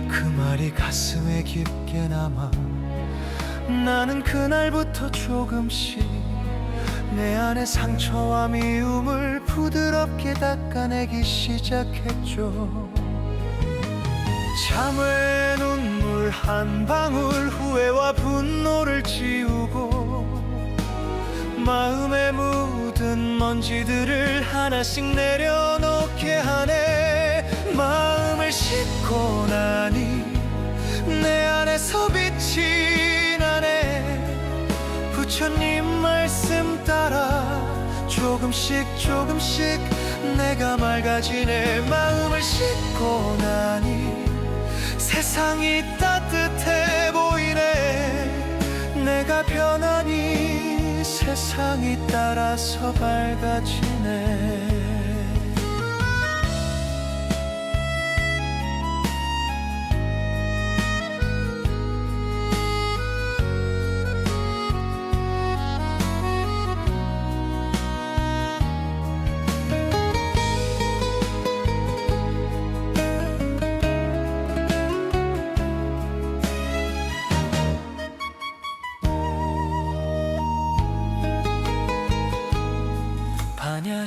그 말이 가슴에 깊게 남아 나는 그날부터 조금씩 내 안의 상처와 미움을 부드럽게 닦아내기 시작했죠. 참외 눈물 한 방울 후회와 분노를 지우고 마음에 묻은 먼지들을 하나씩 내려놓게 하네. 마음을 씻고 나니 내 안에서 빛이 나네. 부처님 말씀 따라 조금씩 조금씩 내가 맑아지네. 마음을 씻고 나니 세상이 따뜻해 보이네. 내가 변하니 세상이 따라서 밝아지네.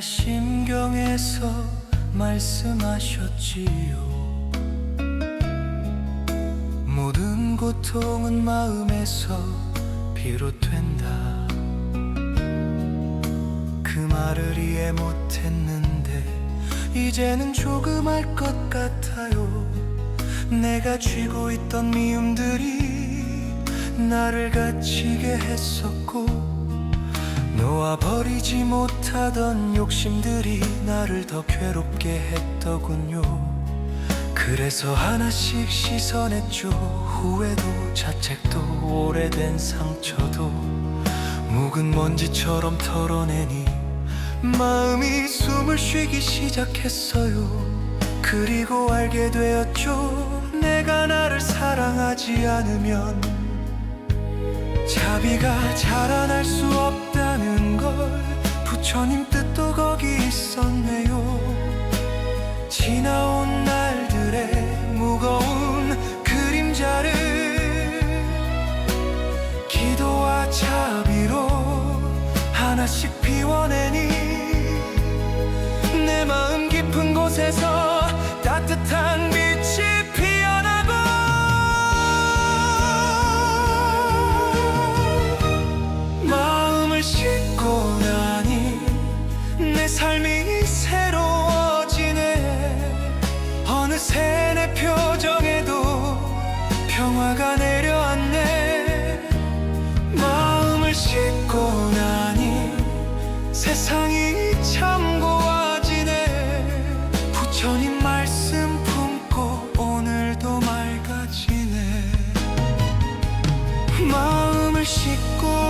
반야심경에서 말씀하셨지요. 모든 고통은 마음에서 비롯된다. 그 말을 이해 못했는데 이제는 조금 알 것 같아요. 내가 쥐고 있던 미움들이 나를 갇히게 했었고 놓아버리지 못하던 욕심들이 나를 더 괴롭게 했더군요. 그래서 하나씩 씻어냈죠. 후회도 자책도 오래된 상처도 묵은 먼지처럼 털어내니 마음이 숨을 쉬기 시작했어요. 그리고 알게 되었죠. 내가 나를 사랑하지 않으면 자비가 자라날 수 없다는 걸. 부처님 뜻도 거기 있었네요. 지나온 날들의 무거운 그림자를 기도와 자비로 하나씩 비워내니 내 마음 깊은 곳에서 따뜻한 빛이 피어나고 마음을 씻고 나니 내 삶이 새로워지네. 어느새 내 표정에도 평화가 내려앉네. 마음을 씻고 나니 세상이 참 고와지네. 부처님 말씀 품고 오늘도 맑아지네. 마음을 씻고